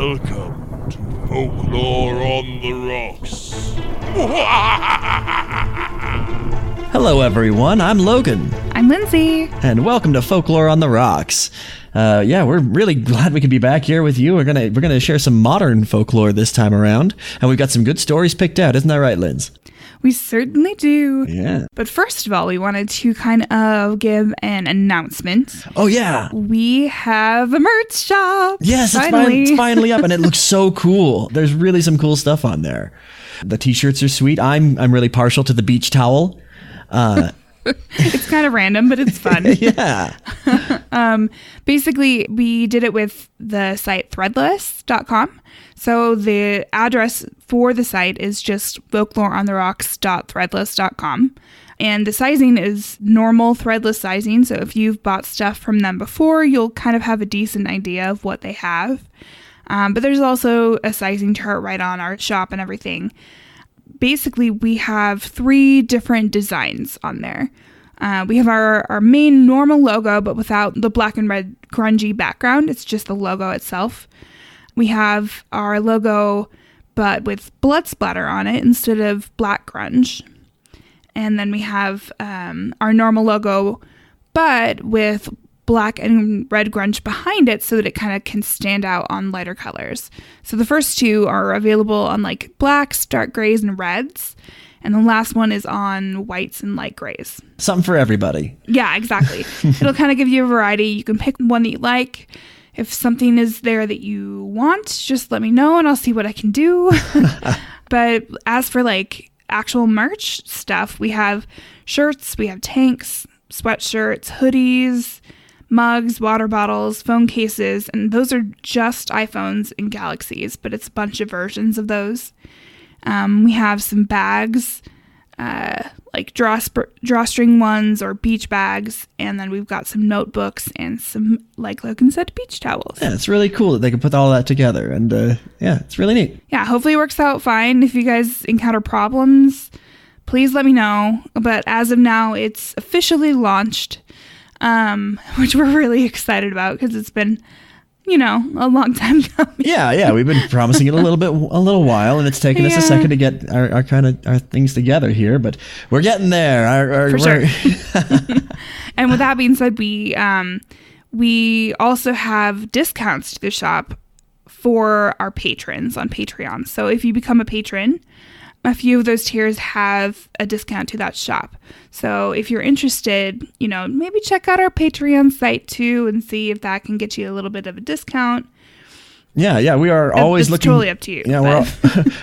Welcome to Folklore on the Rocks. Hello everyone, I'm Logan. I'm Lindsay. And welcome to Folklore on the Rocks. We're really glad we could be back here with you. We're gonna share some modern folklore this time around, and we've got some good stories picked out, isn't that right, Linz? We certainly do. Yeah. But first of all, we wanted to kind of give an announcement. Oh yeah. We have a merch shop. Yes, it's finally up, and it looks so cool. There's really some cool stuff on there. The t-shirts are sweet. I'm really partial to the beach towel. It's kind of random, but it's fun. Yeah. Basically, we did it with the site threadless.com. So the address for the site is just folkloreontherocks.threadless.com. And the sizing is normal threadless sizing. So if you've bought stuff from them before, you'll kind of have a decent idea of what they have. But there's also a sizing chart right on our shop and everything. Basically, we have 3 different designs on there. We have our main normal logo, but without the black and red grungy background. It's just the logo itself. We have our logo, but with blood splatter on it instead of black grunge. And then we have our normal logo, but with black and red grunge behind it so that it kind of can stand out on lighter colors. So the first 2 are available on like blacks, dark grays, and reds. And the last one is on whites and light grays. Something for everybody. Yeah, exactly. It'll kind of give you a variety. You can pick one that you like. If something is there that you want, just let me know and I'll see what I can do. But as for like actual merch stuff, we have shirts, we have tanks, sweatshirts, hoodies, mugs, water bottles, phone cases, and those are just iPhones and Galaxies, but it's a bunch of versions of those. We have some bags, like drawstring ones or beach bags, and then we've got some notebooks and some, like Logan said, beach towels. Yeah, it's really cool that they can put all that together, and it's really neat. Yeah, hopefully it works out fine. If you guys encounter problems, please let me know. But as of now, it's officially launched, which we're really excited about because it's been, a long time coming. Yeah, we've been promising it a little while, and it's taken us a second to get our things together here, but we're getting there. For sure. And with that being said, we also have discounts to the shop for our patrons on Patreon. So if you become a patron, a few of those tiers have a discount to that shop. So if you're interested, maybe check out our Patreon site too and see if that can get you a little bit of a discount. Yeah, we are always looking. It's totally up to you. Yeah,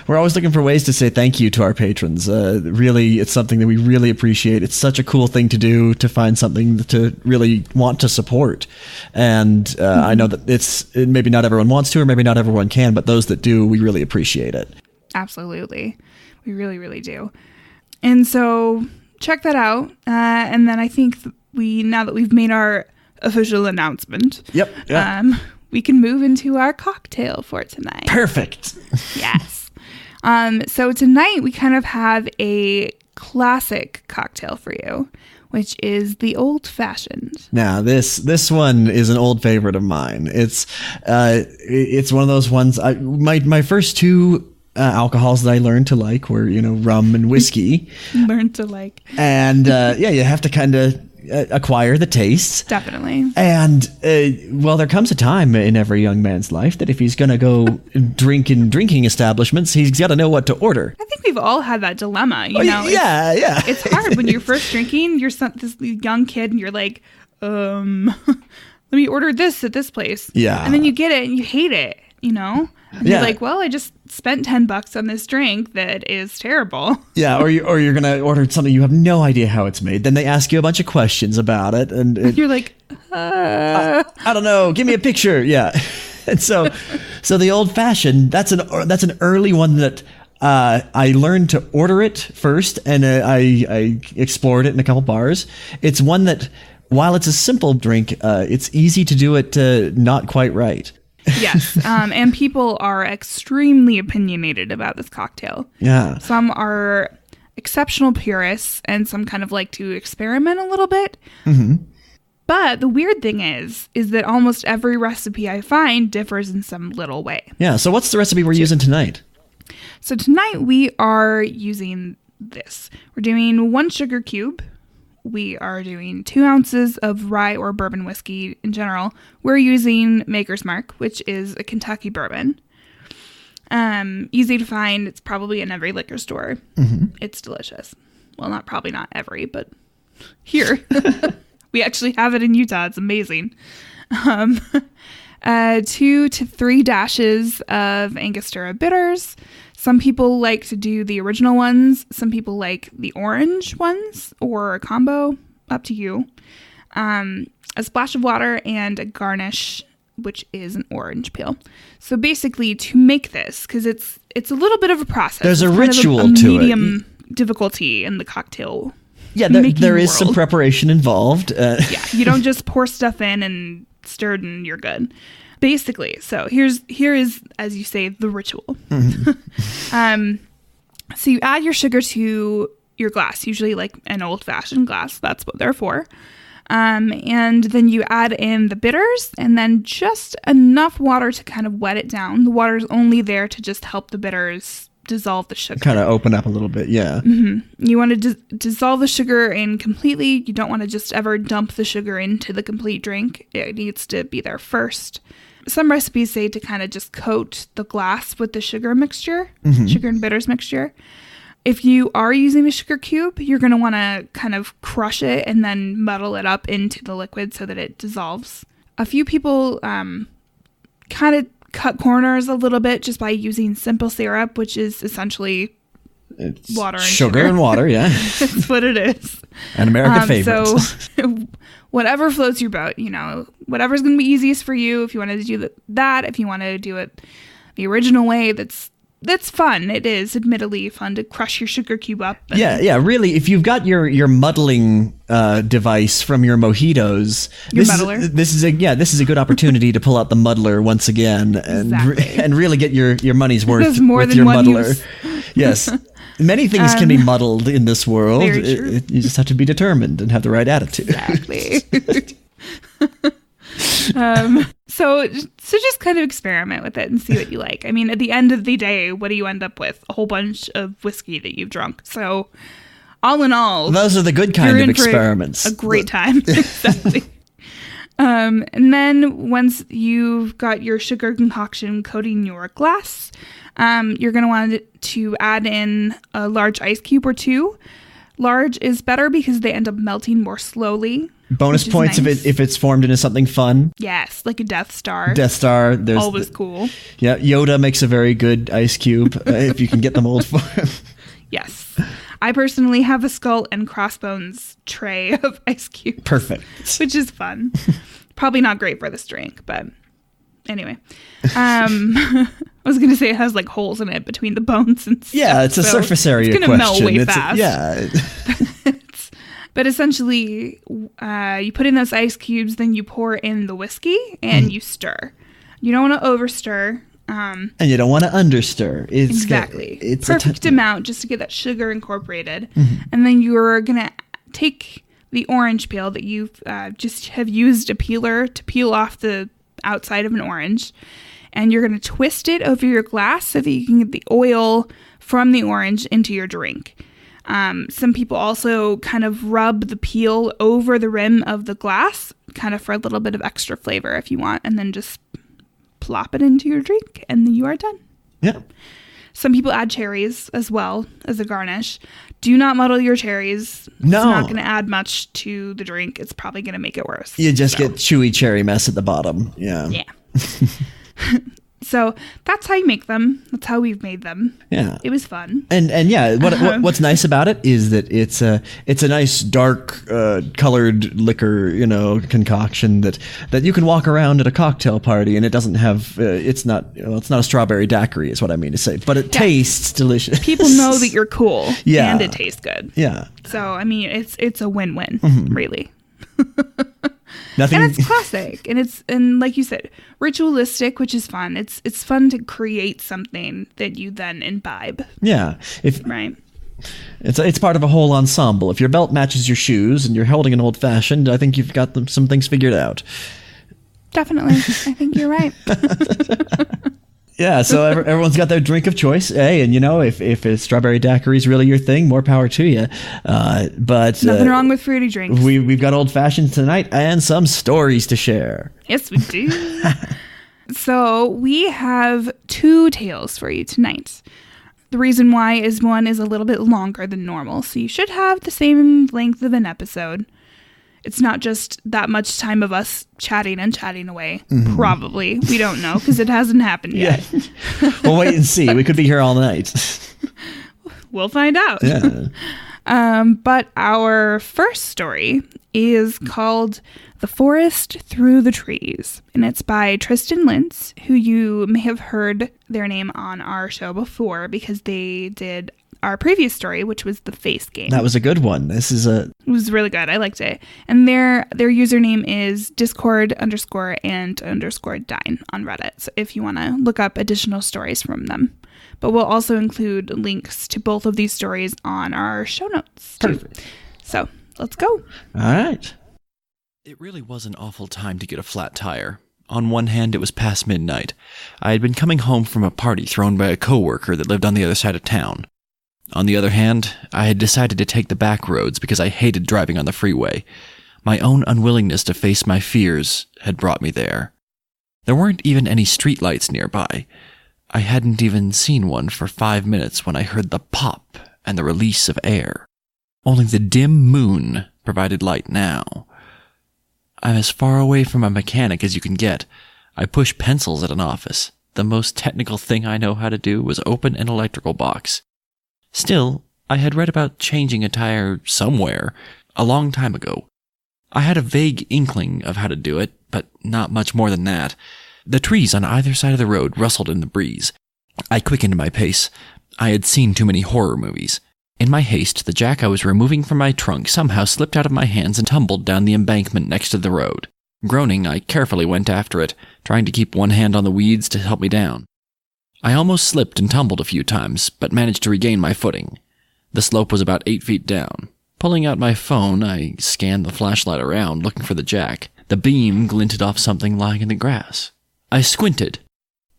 we're always looking for ways to say thank you to our patrons. Really, it's something that we really appreciate. It's such a cool thing to do, to find something to really want to support. And I know that maybe not everyone wants to, or maybe not everyone can, but those that do, we really appreciate it. Absolutely. We really, really do. And so check that out. And then I think now that we've made our official announcement, we can move into our cocktail for tonight. Perfect. Yes. So tonight we kind of have a classic cocktail for you, which is the Old Fashioned. Now, this one is an old favorite of mine. It's one of those ones. My first 2 alcohols that I learned to like were, rum and whiskey. Learned to like. And you have to kind of acquire the tastes. Definitely. And there comes a time in every young man's life that if he's going to go drink in drinking establishments, he's got to know what to order. I think we've all had that dilemma, Yeah. It's hard when you're first drinking. You're this young kid and you're like, let me order this at this place. Yeah. And then you get it and you hate it, And you're like, well, I just spent $10 on this drink that is terrible. Yeah, or you're gonna order something you have no idea how it's made. Then they ask you a bunch of questions about it, and you're like, I don't know. Give me a picture. Yeah, and so the Old Fashioned. That's an early one that I learned to order it first, and I explored it in a couple bars. It's one that, while it's a simple drink, it's easy to do it not quite right. Yes, and people are extremely opinionated about this cocktail. Yeah. Some are exceptional purists, and some kind of like to experiment a little bit. Mm-hmm. But the weird thing is that almost every recipe I find differs in some little way. Yeah. So what's the recipe we're using tonight? So tonight we are using this. We're doing 1 sugar cube. We are doing 2 ounces of rye or bourbon whiskey in general. We're using Maker's Mark, which is a Kentucky bourbon. Easy to find. It's probably in every liquor store. Mm-hmm. It's delicious. Well, not every, but here. We actually have it in Utah. It's amazing. 2 to 3 dashes of Angostura bitters. Some people like to do the original ones. Some people like the orange ones or a combo. Up to you. A splash of water and a garnish, which is an orange peel. So basically, to make this, because it's a little bit of a process. There's a ritual to it. Medium difficulty in the cocktail. Yeah, there is some preparation involved. Yeah, you don't just pour stuff in and stir it and you're good. Basically, so here is, as you say, the ritual. Mm-hmm. So you add your sugar to your glass, usually like an old-fashioned glass. That's what they're for. And then you add in the bitters and then just enough water to kind of wet it down. The water is only there to just help the bitters dissolve the sugar. Kind of open up a little bit, yeah. Mm-hmm. You want to dissolve the sugar in completely. You don't want to just ever dump the sugar into the complete drink. It needs to be there first. Some recipes say to kind of just coat the glass with the sugar mixture, sugar and bitters mixture. If you are using a sugar cube, you're going to want to kind of crush it and then muddle it up into the liquid so that it dissolves. A few people kind of cut corners a little bit just by using simple syrup, which is essentially water and sugar. And water, yeah. That's what it is. An American favorite. So whatever floats your boat, whatever's going to be easiest for you. If you want to do that, if you want to do it the original way, that's fun. It is admittedly fun to crush your sugar cube up. Yeah. Really, if you've got your muddling device from your mojitos, this is a good opportunity to pull out the muddler once again and really get your money's worth with your muddler. Yes. Many things can be muddled in this world. Very true. You just have to be determined and have the right attitude. Exactly. So just kind of experiment with it and see what you like. I mean, at the end of the day, what do you end up with? A whole bunch of whiskey that you've drunk. So all in all, those are the good kind of experiments. A great time. Exactly. And then once you've got your sugar concoction coating your glass, you're going to want to add in a large ice cube or 2. Large is better because they end up melting more slowly. Bonus points nice. if it's formed into something fun. Yes, like a Death Star. There's always cool. Yeah, Yoda makes a very good ice cube if you can get them old form. Yes. I personally have a skull and crossbones tray of ice cubes. Perfect. Which is fun. Probably not great for this drink, but anyway. I was going to say it has like holes in it between the bones and stuff. Yeah, it's a surface area question. It's going to melt way fast. Yeah. But essentially, you put in those ice cubes, then you pour in the whiskey and you stir. You don't want to overstir. And you don't want to understir. Exactly. It's perfect amount just to get that sugar incorporated. Mm-hmm. And then you're going to take the orange peel that you just have used a peeler to peel off the outside of an orange. And you're going to twist it over your glass so that you can get the oil from the orange into your drink. Some people also kind of rub the peel over the rim of the glass, kind of for a little bit of extra flavor if you want, and then just plop it into your drink, and then you are done. Yeah. Some people add cherries as well as a garnish. Do not muddle your cherries. No. It's not going to add much to the drink. It's probably going to make it worse. You just get chewy cherry mess at the bottom. Yeah. Yeah. So that's how you make them. That's how we've made them. Yeah, it was fun. And yeah, what's nice about it is that it's a nice dark colored liquor, concoction that you can walk around at a cocktail party, and it doesn't have it's not a strawberry daiquiri is what I mean to say, but it tastes delicious. People know that you're cool. Yeah, and it tastes good. Yeah. So I mean, it's a win-win, really. Nothing. And it's classic, and like you said, ritualistic, which is fun. It's fun to create something that you then imbibe. Yeah. Right. It's part of a whole ensemble. If your belt matches your shoes and you're holding an old-fashioned, I think you've got some things figured out. Definitely. I think you're right. Yeah, so everyone's got their drink of choice. Hey, and if a strawberry daiquiri is really your thing, more power to you. But nothing wrong with fruity drinks. We've got old-fashioned tonight and some stories to share. Yes, we do. So we have 2 tales for you tonight. The reason why is one is a little bit longer than normal, so you should have the same length of an episode. It's not just that much time of us chatting and chatting away. Mm-hmm. Probably. We don't know, because it hasn't happened yet. Yeah. We'll wait and see. We could be here all night. We'll find out. Yeah. But our first story is called The Forest Through the Trees, and it's by Tristan Lintz, who you may have heard their name on our show before because they did our previous story, which was The Face Game. That was a good one. It was really good. I liked it. And their username is Discord_and_Dine on Reddit. So if you want to look up additional stories from them. But we'll also include links to both of these stories on our show notes, too. Perfect. So let's go. All right. It really was an awful time to get a flat tire. On one hand, it was past midnight. I had been coming home from a party thrown by a coworker that lived on the other side of town. On the other hand, I had decided to take the back roads because I hated driving on the freeway. My own unwillingness to face my fears had brought me there. There weren't even any streetlights nearby. I hadn't even seen one for 5 minutes when I heard the pop and the release of air. Only the dim moon provided light now. I'm as far away from a mechanic as you can get. I push pencils at an office. The most technical thing I know how to do was open an electrical box. Still, I had read about changing a tire somewhere a long time ago. I had a vague inkling of how to do it, but not much more than that. The trees on either side of the road rustled in the breeze. I quickened my pace. I had seen too many horror movies. In my haste, the jack I was removing from my trunk somehow slipped out of my hands and tumbled down the embankment next to the road. Groaning, I carefully went after it, trying to keep one hand on the weeds to help me down. I almost slipped and tumbled a few times, but managed to regain my footing. The slope was about 8 feet down. Pulling out my phone, I scanned the flashlight around, looking for the jack. The beam glinted off something lying in the grass. I squinted.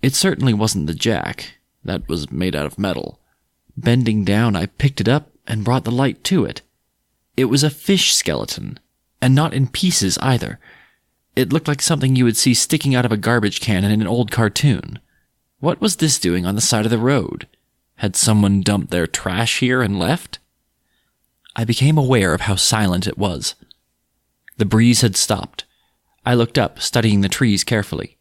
It certainly wasn't the jack. That was made out of metal. Bending down, I picked it up and brought the light to it. It was a fish skeleton, and not in pieces either. It looked like something you would see sticking out of a garbage can in an old cartoon. What was this doing on the side of the road? Had someone dumped their trash here and left? I became aware of how silent it was. The breeze had stopped. I looked up, studying the trees carefully.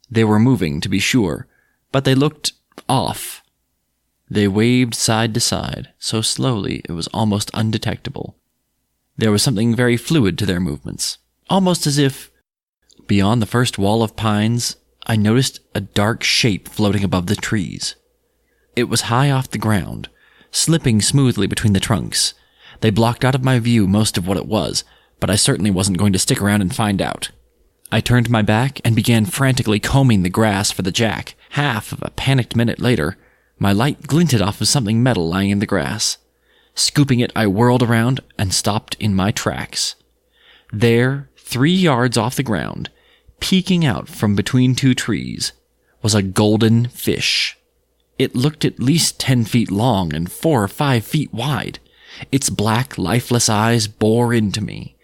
They were moving, to be sure, but they looked off. They waved side to side, so slowly it was almost undetectable. There was something very fluid to their movements, almost as if, beyond the first wall of pines, I noticed a dark shape floating above the trees. It was high off the ground, slipping smoothly between the trunks. They blocked out of my view most of what it was, but I certainly wasn't going to stick around and find out. I turned my back and began frantically combing the grass for the jack. Half of a panicked minute later, my light glinted off of something metal lying in the grass. Scooping it, I whirled around and stopped in my tracks. There, 3 yards off the ground, peeking out from between 2 trees, was a golden fish. It looked at least 10 feet long and 4 or 5 feet wide. Its black, lifeless eyes bore into me.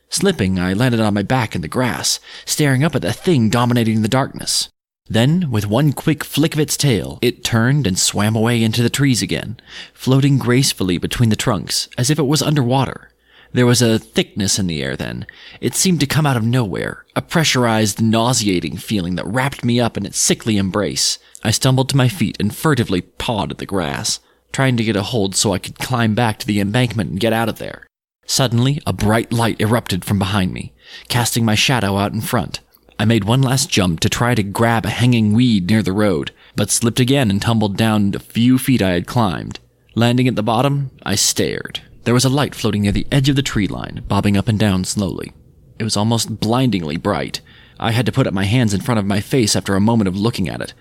Slipping, I landed on my back in the grass, staring up at the thing dominating the darkness. Then, with one quick flick of its tail, it turned and swam away into the trees again, floating gracefully between the trunks, as if it was underwater. There was a thickness in the air then. It seemed to come out of nowhere, a pressurized, nauseating feeling that wrapped me up in its sickly embrace. I stumbled to my feet and furtively pawed at the grass, trying to get a hold so I could climb back to the embankment and get out of there. Suddenly, a bright light erupted from behind me, casting my shadow out in front. I made one last jump to try to grab a hanging weed near the road, but slipped again and tumbled down the few feet I had climbed. Landing at the bottom, I stared. There was a light floating near the edge of the tree line, bobbing up and down slowly. It was almost blindingly bright. I had to put up my hands in front of my face after a moment of looking at it.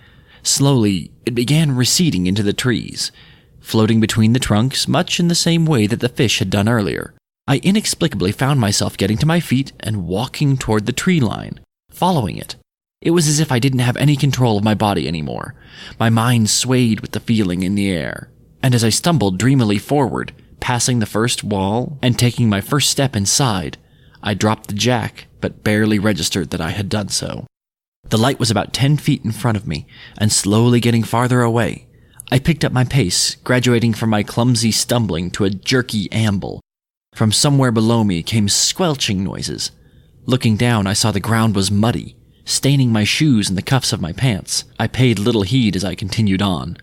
Slowly, it began receding into the trees. floating between the trunks, much in the same way that the fish had done earlier. I inexplicably found myself getting to my feet and walking toward the tree line, following it. It was as if I didn't have any control of my body anymore. My mind swayed with the feeling in the air, and as I stumbled dreamily forward, passing the first wall and taking my first step inside, I dropped the jack, but barely registered that I had done so. The light was about 10 feet in front of me, and slowly getting farther away. I picked up my pace, graduating from my clumsy stumbling to a jerky amble. From somewhere below me came squelching noises. Looking down, I saw the ground was muddy, staining my shoes and the cuffs of my pants. I paid little heed as I continued on.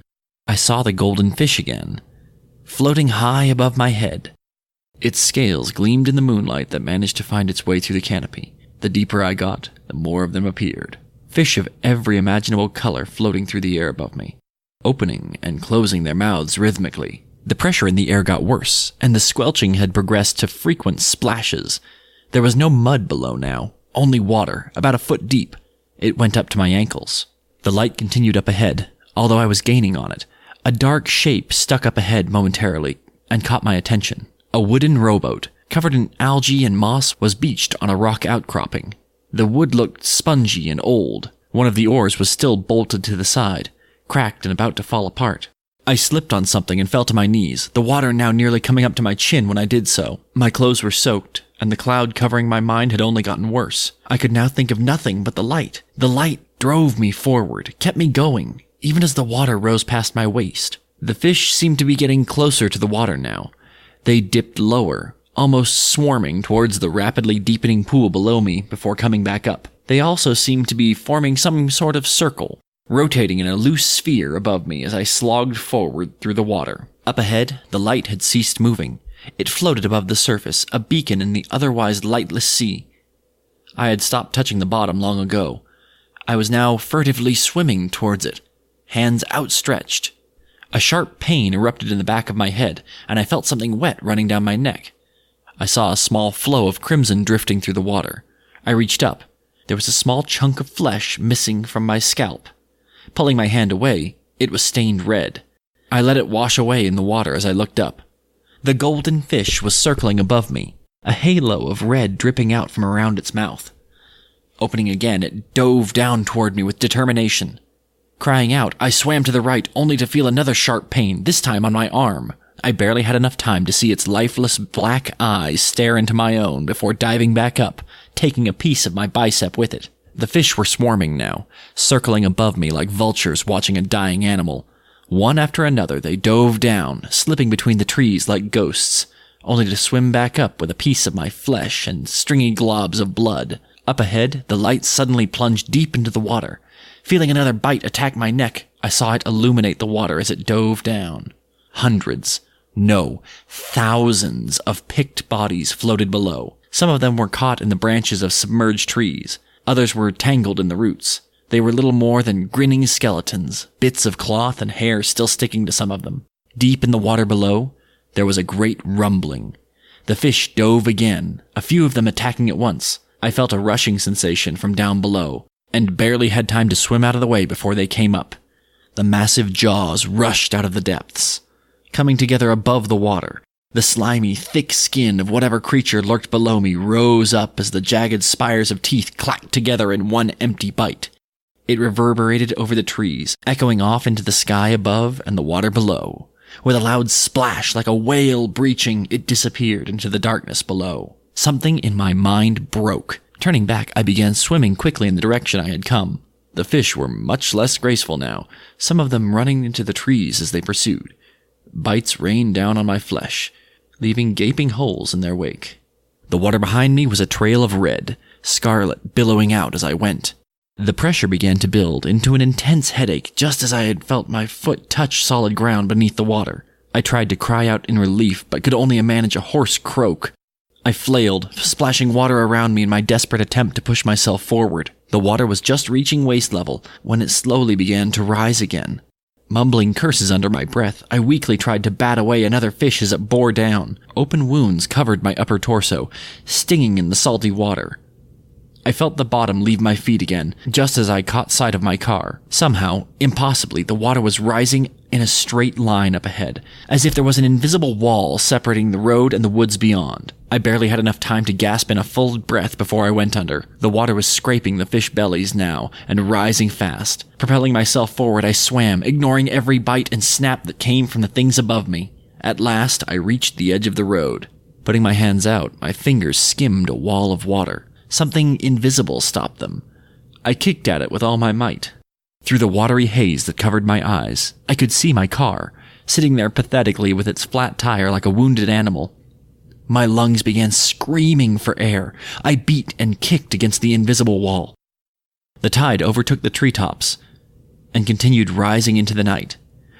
I saw the golden fish again, floating high above my head. Its scales gleamed in the moonlight that managed to find its way through the canopy. The deeper I got, the more of them appeared. Fish of every imaginable color floating through the air above me, opening and closing their mouths rhythmically. The pressure in the air got worse, and the squelching had progressed to frequent splashes. There was no mud below now, only water, about a foot deep. It went up to my ankles. The light continued up ahead, although I was gaining on it. A dark shape stuck up ahead momentarily and caught my attention. A wooden rowboat, covered in algae and moss, was beached on a rock outcropping. The wood looked spongy and old. One of the oars was still bolted to the side, cracked and about to fall apart. I slipped on something and fell to my knees, the water now nearly coming up to my chin when I did so. My clothes were soaked, and the cloud covering my mind had only gotten worse. I could now think of nothing but the light. The light drove me forward, kept me going, even as the water rose past my waist. The fish seemed to be getting closer to the water now. They dipped lower, almost swarming towards the rapidly deepening pool below me before coming back up. They also seemed to be forming some sort of circle, rotating in a loose sphere above me as I slogged forward through the water. Up ahead, the light had ceased moving. It floated above the surface, a beacon in the otherwise lightless sea. I had stopped touching the bottom long ago. I was now furtively swimming towards it, hands outstretched. A sharp pain erupted in the back of my head, and I felt something wet running down my neck. I saw a small flow of crimson drifting through the water. I reached up. There was a small chunk of flesh missing from my scalp. Pulling my hand away, it was stained red. I let it wash away in the water as I looked up. The golden fish was circling above me, a halo of red dripping out from around its mouth. Opening again, it dove down toward me with determination. Crying out, I swam to the right, only to feel another sharp pain, this time on my arm. I barely had enough time to see its lifeless black eyes stare into my own before diving back up, taking a piece of my bicep with it. The fish were swarming now, circling above me like vultures watching a dying animal. One after another, they dove down, slipping between the trees like ghosts, only to swim back up with a piece of my flesh and stringy globs of blood. Up ahead, the light suddenly plunged deep into the water. Feeling another bite attack my neck, I saw it illuminate the water as it dove down. Hundreds, no, thousands of picked bodies floated below. Some of them were caught in the branches of submerged trees. Others were tangled in the roots. They were little more than grinning skeletons, bits of cloth and hair still sticking to some of them. Deep in the water below, there was a great rumbling. The fish dove again, a few of them attacking at once. I felt a rushing sensation from down below, and barely had time to swim out of the way before they came up. The massive jaws rushed out of the depths, coming together above the water. The slimy, thick skin of whatever creature lurked below me rose up as the jagged spires of teeth clacked together in one empty bite. It reverberated over the trees, echoing off into the sky above and the water below. With a loud splash like a whale breaching, it disappeared into the darkness below. Something in my mind broke. Turning back, I began swimming quickly in the direction I had come. The fish were much less graceful now, some of them running into the trees as they pursued. Bites rained down on my flesh, leaving gaping holes in their wake. The water behind me was a trail of red, scarlet billowing out as I went. The pressure began to build into an intense headache just as I had felt my foot touch solid ground beneath the water. I tried to cry out in relief, but could only manage a hoarse croak. I flailed, splashing water around me in my desperate attempt to push myself forward. The water was just reaching waist level when it slowly began to rise again. Mumbling curses under my breath, I weakly tried to bat away another fish as it bore down. Open wounds covered my upper torso, stinging in the salty water. I felt the bottom leave my feet again, just as I caught sight of my car. Somehow, impossibly, the water was rising in a straight line up ahead, as if there was an invisible wall separating the road and the woods beyond. I barely had enough time to gasp in a full breath before I went under. The water was scraping the fish bellies now, and rising fast. Propelling myself forward, I swam, ignoring every bite and snap that came from the things above me. At last, I reached the edge of the road. Putting my hands out, my fingers skimmed a wall of water. Something invisible stopped them. I kicked at it with all my might. Through the watery haze that covered my eyes, I could see my car, sitting there pathetically with its flat tire like a wounded animal. My lungs began screaming for air. I beat and kicked against the invisible wall. The tide overtook the treetops and continued rising into the night.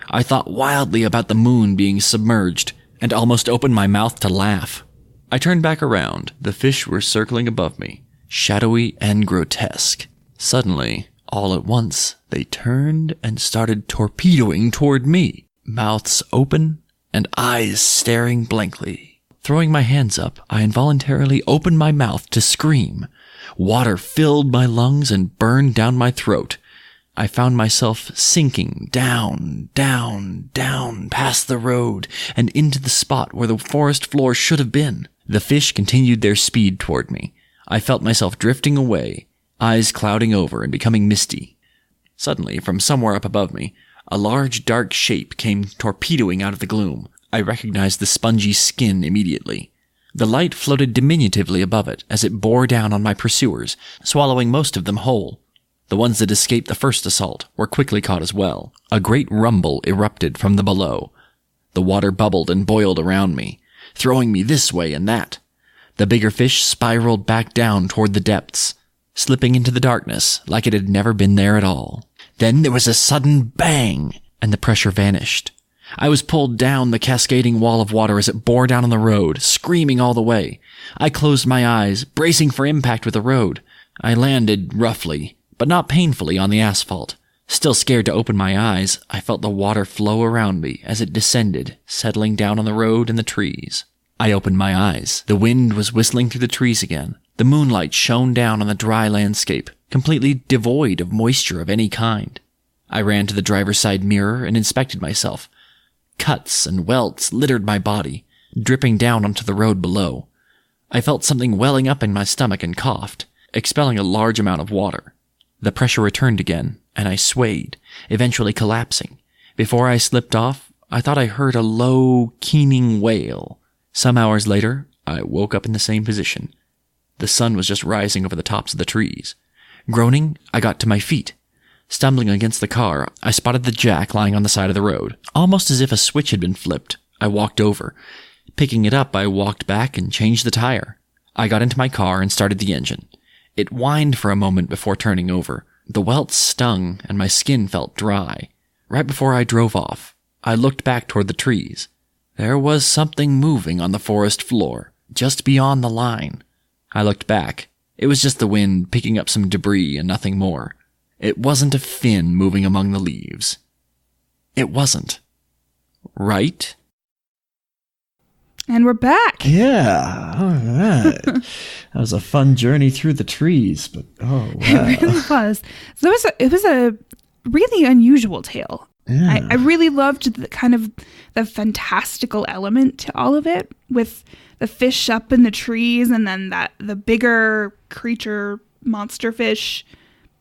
I thought wildly about the moon being submerged and almost opened my mouth to laugh. I turned back around. The fish were circling above me, shadowy and grotesque. Suddenly, all at once, they turned and started torpedoing toward me, mouths open and eyes staring blankly. Throwing my hands up, I involuntarily opened my mouth to scream. Water filled my lungs and burned down my throat. I found myself sinking down, down, down past the road and into the spot where the forest floor should have been. The fish continued their speed toward me. I felt myself drifting away, eyes clouding over and becoming misty. Suddenly, from somewhere up above me, a large dark shape came torpedoing out of the gloom. I recognized the spongy skin immediately. The light floated diminutively above it as it bore down on my pursuers, swallowing most of them whole. The ones that escaped the first assault were quickly caught as well. A great rumble erupted from the below. The water bubbled and boiled around me, throwing me this way and that. The bigger fish spiraled back down toward the depths, slipping into the darkness like it had never been there at all. Then there was a sudden bang, and the pressure vanished. I was pulled down the cascading wall of water as it bore down on the road, screaming all the way. I closed my eyes, bracing for impact with the road. I landed roughly, but not painfully, on the asphalt. Still scared to open my eyes, I felt the water flow around me as it descended, settling down on the road and the trees. I opened my eyes. The wind was whistling through the trees again. The moonlight shone down on the dry landscape, completely devoid of moisture of any kind. I ran to the driver's side mirror and inspected myself. Cuts and welts littered my body, dripping down onto the road below. I felt something welling up in my stomach and coughed, expelling a large amount of water. The pressure returned again, and I swayed, eventually collapsing. Before I slipped off, I thought I heard a low, keening wail. Some hours later, I woke up in the same position. The sun was just rising over the tops of the trees. Groaning, I got to my feet. Stumbling against the car, I spotted the jack lying on the side of the road. Almost as if a switch had been flipped, I walked over. Picking it up, I walked back and changed the tire. I got into my car and started the engine. It whined for a moment before turning over. The welts stung, and my skin felt dry. Right before I drove off, I looked back toward the trees. There was something moving on the forest floor, just beyond the line. I looked back. It was just the wind picking up some debris and nothing more. It wasn't a fin moving among the leaves. It wasn't. Right? And we're back. Yeah, all right. That was a fun journey through the trees, but oh wow. It really was. So it was a really unusual tale. Yeah. I really loved the kind of the fantastical element to all of it, with the fish up in the trees and then the bigger creature, monster fish,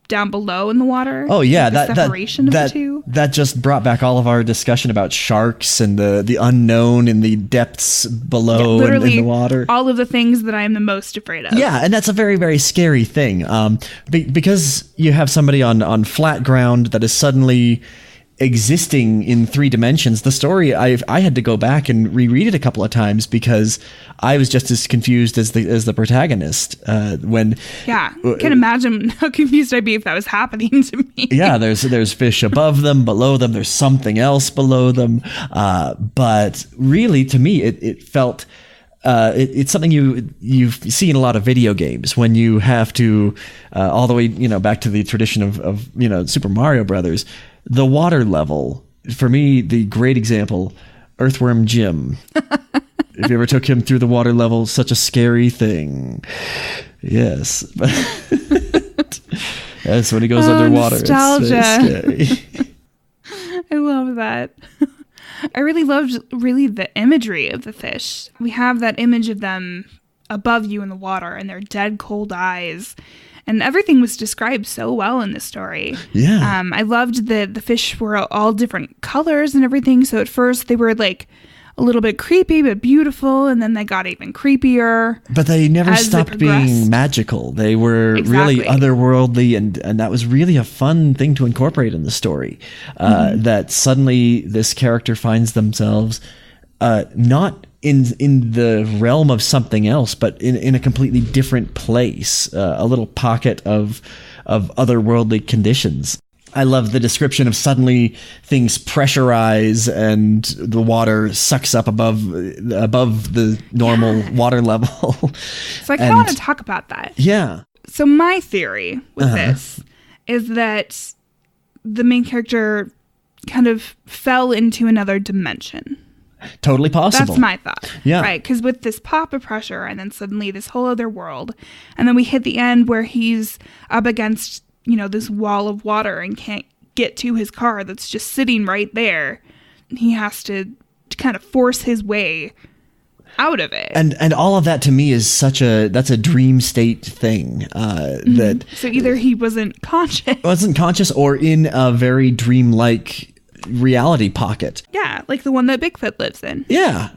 down below in the water. Oh yeah, the separation of the two. That just brought back all of our discussion about sharks and the unknown in the depths below in the water. All of the things that I am the most afraid of. Yeah, and that's a very, very scary thing. Because you have somebody on flat ground that is suddenly existing in 3 dimensions. The story, I had to go back and reread it a couple of times because I was just as confused as the protagonist when. Yeah, I can imagine how confused I'd be if that was happening to me. Yeah, there's fish above them, below them. There's something else below them. But really, to me, it felt. It's something you see in a lot of video games when you have to all the way back to the tradition of Super Mario Brothers. The water level, for me, the great example, Earthworm Jim. If you ever took him through the water level, such a scary thing. Yes. Yes, when he goes underwater, nostalgia. it's scary. I love that. I really loved the imagery of the fish. We have that image of them above you in the water and their dead cold eyes. And everything was described so well in this story. Yeah. I loved that the fish were all different colors and everything. So at first they were like a little bit creepy but beautiful, and then they got even creepier. But they never stopped being magical. They were really otherworldly, and that was really a fun thing to incorporate in the story. That suddenly this character finds themselves not in the realm of something else, but in a completely different place, a little pocket of otherworldly conditions. I love the description of suddenly things pressurize and the water sucks up above the normal water level. So I kind of want to talk about that. Yeah. So my theory with this is that the main character kind of fell into another dimension. Totally possible. That's my thought. Yeah. Right. Because with this pop of pressure and then suddenly this whole other world. And then we hit the end where he's up against, this wall of water and can't get to his car that's just sitting right there. He has to kind of force his way out of it. And all of that to me is that's a dream state thing. That so either he wasn't conscious or in a very dreamlike reality pocket. Yeah, like the one that Bigfoot lives in. Yeah.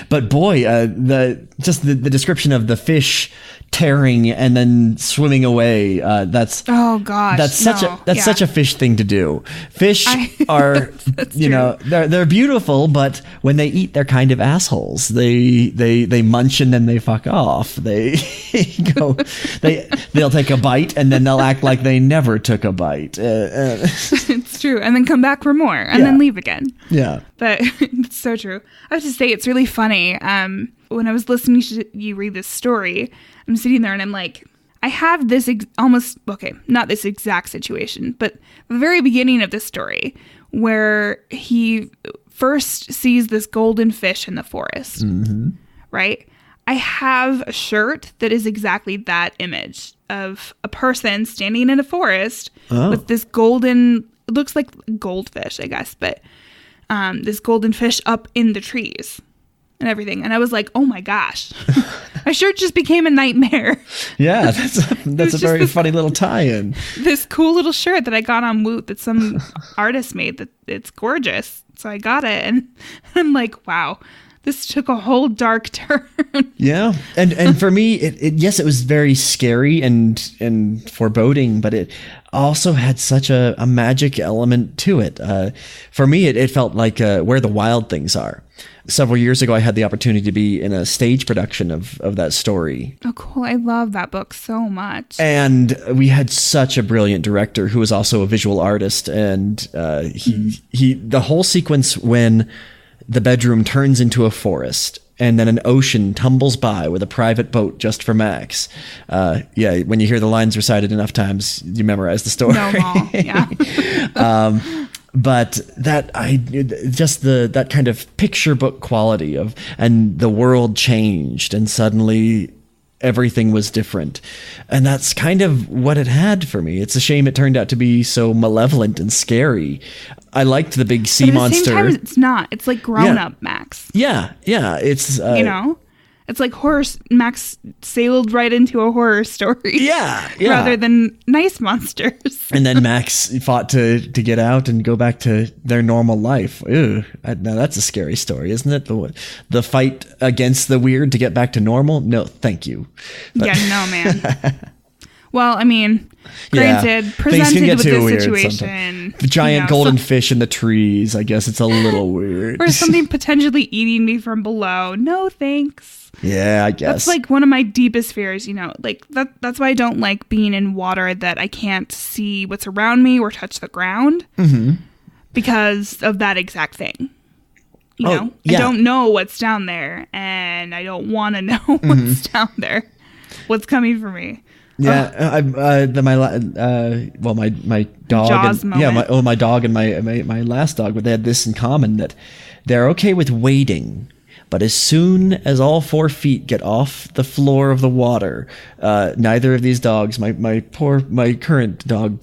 but boy, the description of the fish tearing and then swimming away, that's such a fish thing to do. Fish are they're beautiful, but when they eat they're kind of assholes. They munch and then they fuck off. They'll take a bite and then they'll act like they never took a bite. It's true, and then come back for more and then leave again. Yeah, but it's so true. I have to say it's really funny. When I was listening to you read this story, I'm sitting there and I'm like, I have this not this exact situation, but the very beginning of this story where he first sees this golden fish in the forest, right? I have a shirt that is exactly that image of a person standing in a forest with this golden, it looks like goldfish, I guess, but this golden fish up in the trees and everything. And I was like, oh my gosh, my shirt just became a nightmare. Yeah, that's a very funny little tie-in. This cool little shirt that I got on Woot that some artist made, that it's gorgeous. So I got it and I'm like, wow, this took a whole dark turn. Yeah. And for me, it was very scary and foreboding, but it also had such a magic element to it. For me, it felt like Where the Wild Things Are. Several years ago, I had the opportunity to be in a stage production of that story. Oh, cool. I love that book so much. And we had such a brilliant director who was also a visual artist. And the whole sequence when the bedroom turns into a forest and then an ocean tumbles by with a private boat just for Max. When you hear the lines recited enough times, you memorize the story. No, yeah. But that that kind of picture book quality and the world changed and suddenly everything was different. And that's kind of what it had for me. It's a shame it turned out to be so malevolent and scary. I liked the big sea monster. At the same time, it's not. It's like grown up Max. Yeah. It's it's like Max sailed right into a horror story. Yeah. Rather than nice monsters. And then Max fought to get out and go back to their normal life. Ew. Now that's a scary story, isn't it? The fight against the weird to get back to normal? No, thank you. Yeah, no, man. Well, I mean, granted, presented with this situation. The giant golden fish in the trees, I guess it's a little weird. Or something potentially eating me from below. No, thanks. Yeah, I guess. That's like one of my deepest fears, like that's why I don't like being in water that I can't see what's around me or touch the ground because of that exact thing. I don't know what's down there and I don't want to know what's down there, what's coming for me. Yeah, my dog, Jaws moment. My dog and my last dog, they had this in common, that they're okay with waiting. But as soon as all 4 feet get off the floor of the water, neither of these dogs, my current dog,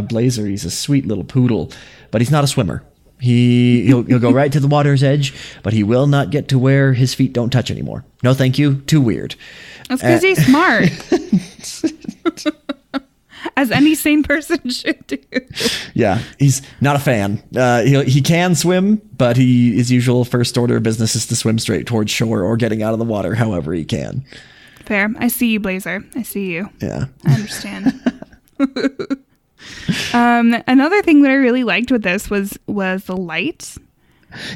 Blazer, he's a sweet little poodle, but he's not a swimmer. He'll go right to the water's edge, but he will not get to where his feet don't touch anymore. No, thank you. Too weird. That's because he's smart. As any sane person should do. Yeah, he's not a fan. He can swim, but his usual first order of business is to swim straight towards shore or getting out of the water however he can. Fair. I see you, Blazer. I see you. Yeah. I understand. Another thing that I really liked with this was the light.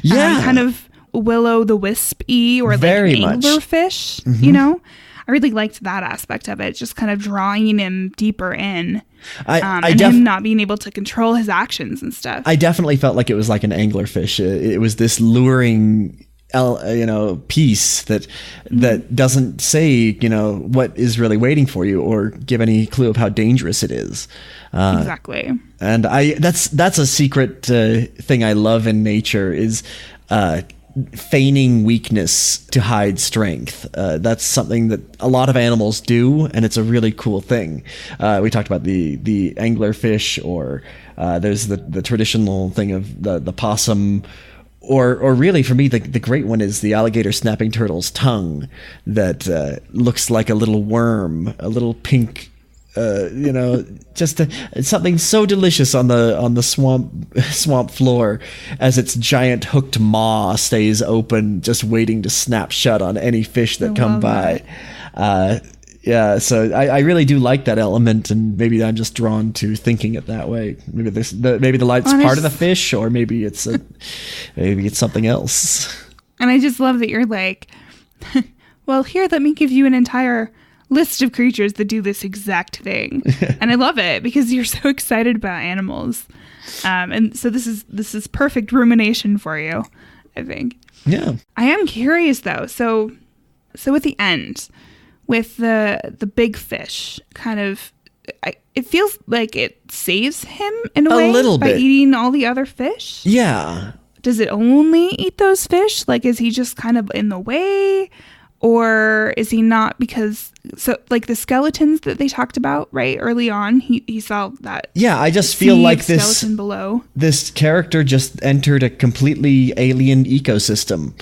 Yeah. Kind of will-o'-the-wisp-y or Very like much. anglerfish, you know? I really liked that aspect of it, just kind of drawing him deeper in. Him not being able to control his actions and stuff. I definitely felt like it was like an anglerfish. It was this luring, piece that doesn't say, what is really waiting for you or give any clue of how dangerous it is. Exactly. And that's a secret thing I love in nature is feigning weakness to hide strength. That's something that a lot of animals do, and it's a really cool thing. We talked about the anglerfish, or there's the traditional thing of the possum, or really for me the great one is the alligator snapping turtle's tongue that looks like a little worm, a little pink. It's something so delicious on the swamp floor as its giant hooked maw stays open, just waiting to snap shut on any fish that come by. So I really do like that element, and maybe I'm just drawn to thinking it that way. Maybe the light's part of the fish, or maybe it's something else. And I just love that you're like, well, here, let me give you an entire list of creatures that do this exact thing. And I love it because you're so excited about animals. And so this is perfect rumination for you, I think. Yeah. I am curious though. So at the end with the big fish kind of, it feels like it saves him in a way little by bit. eating all the other fish. Yeah. Does it only eat those fish? Like, is he just kind of in the way? Or is he not? Because like the skeletons that they talked about right early on, he saw that. Yeah, I just feel like skeleton below. This character just entered a completely alien ecosystem.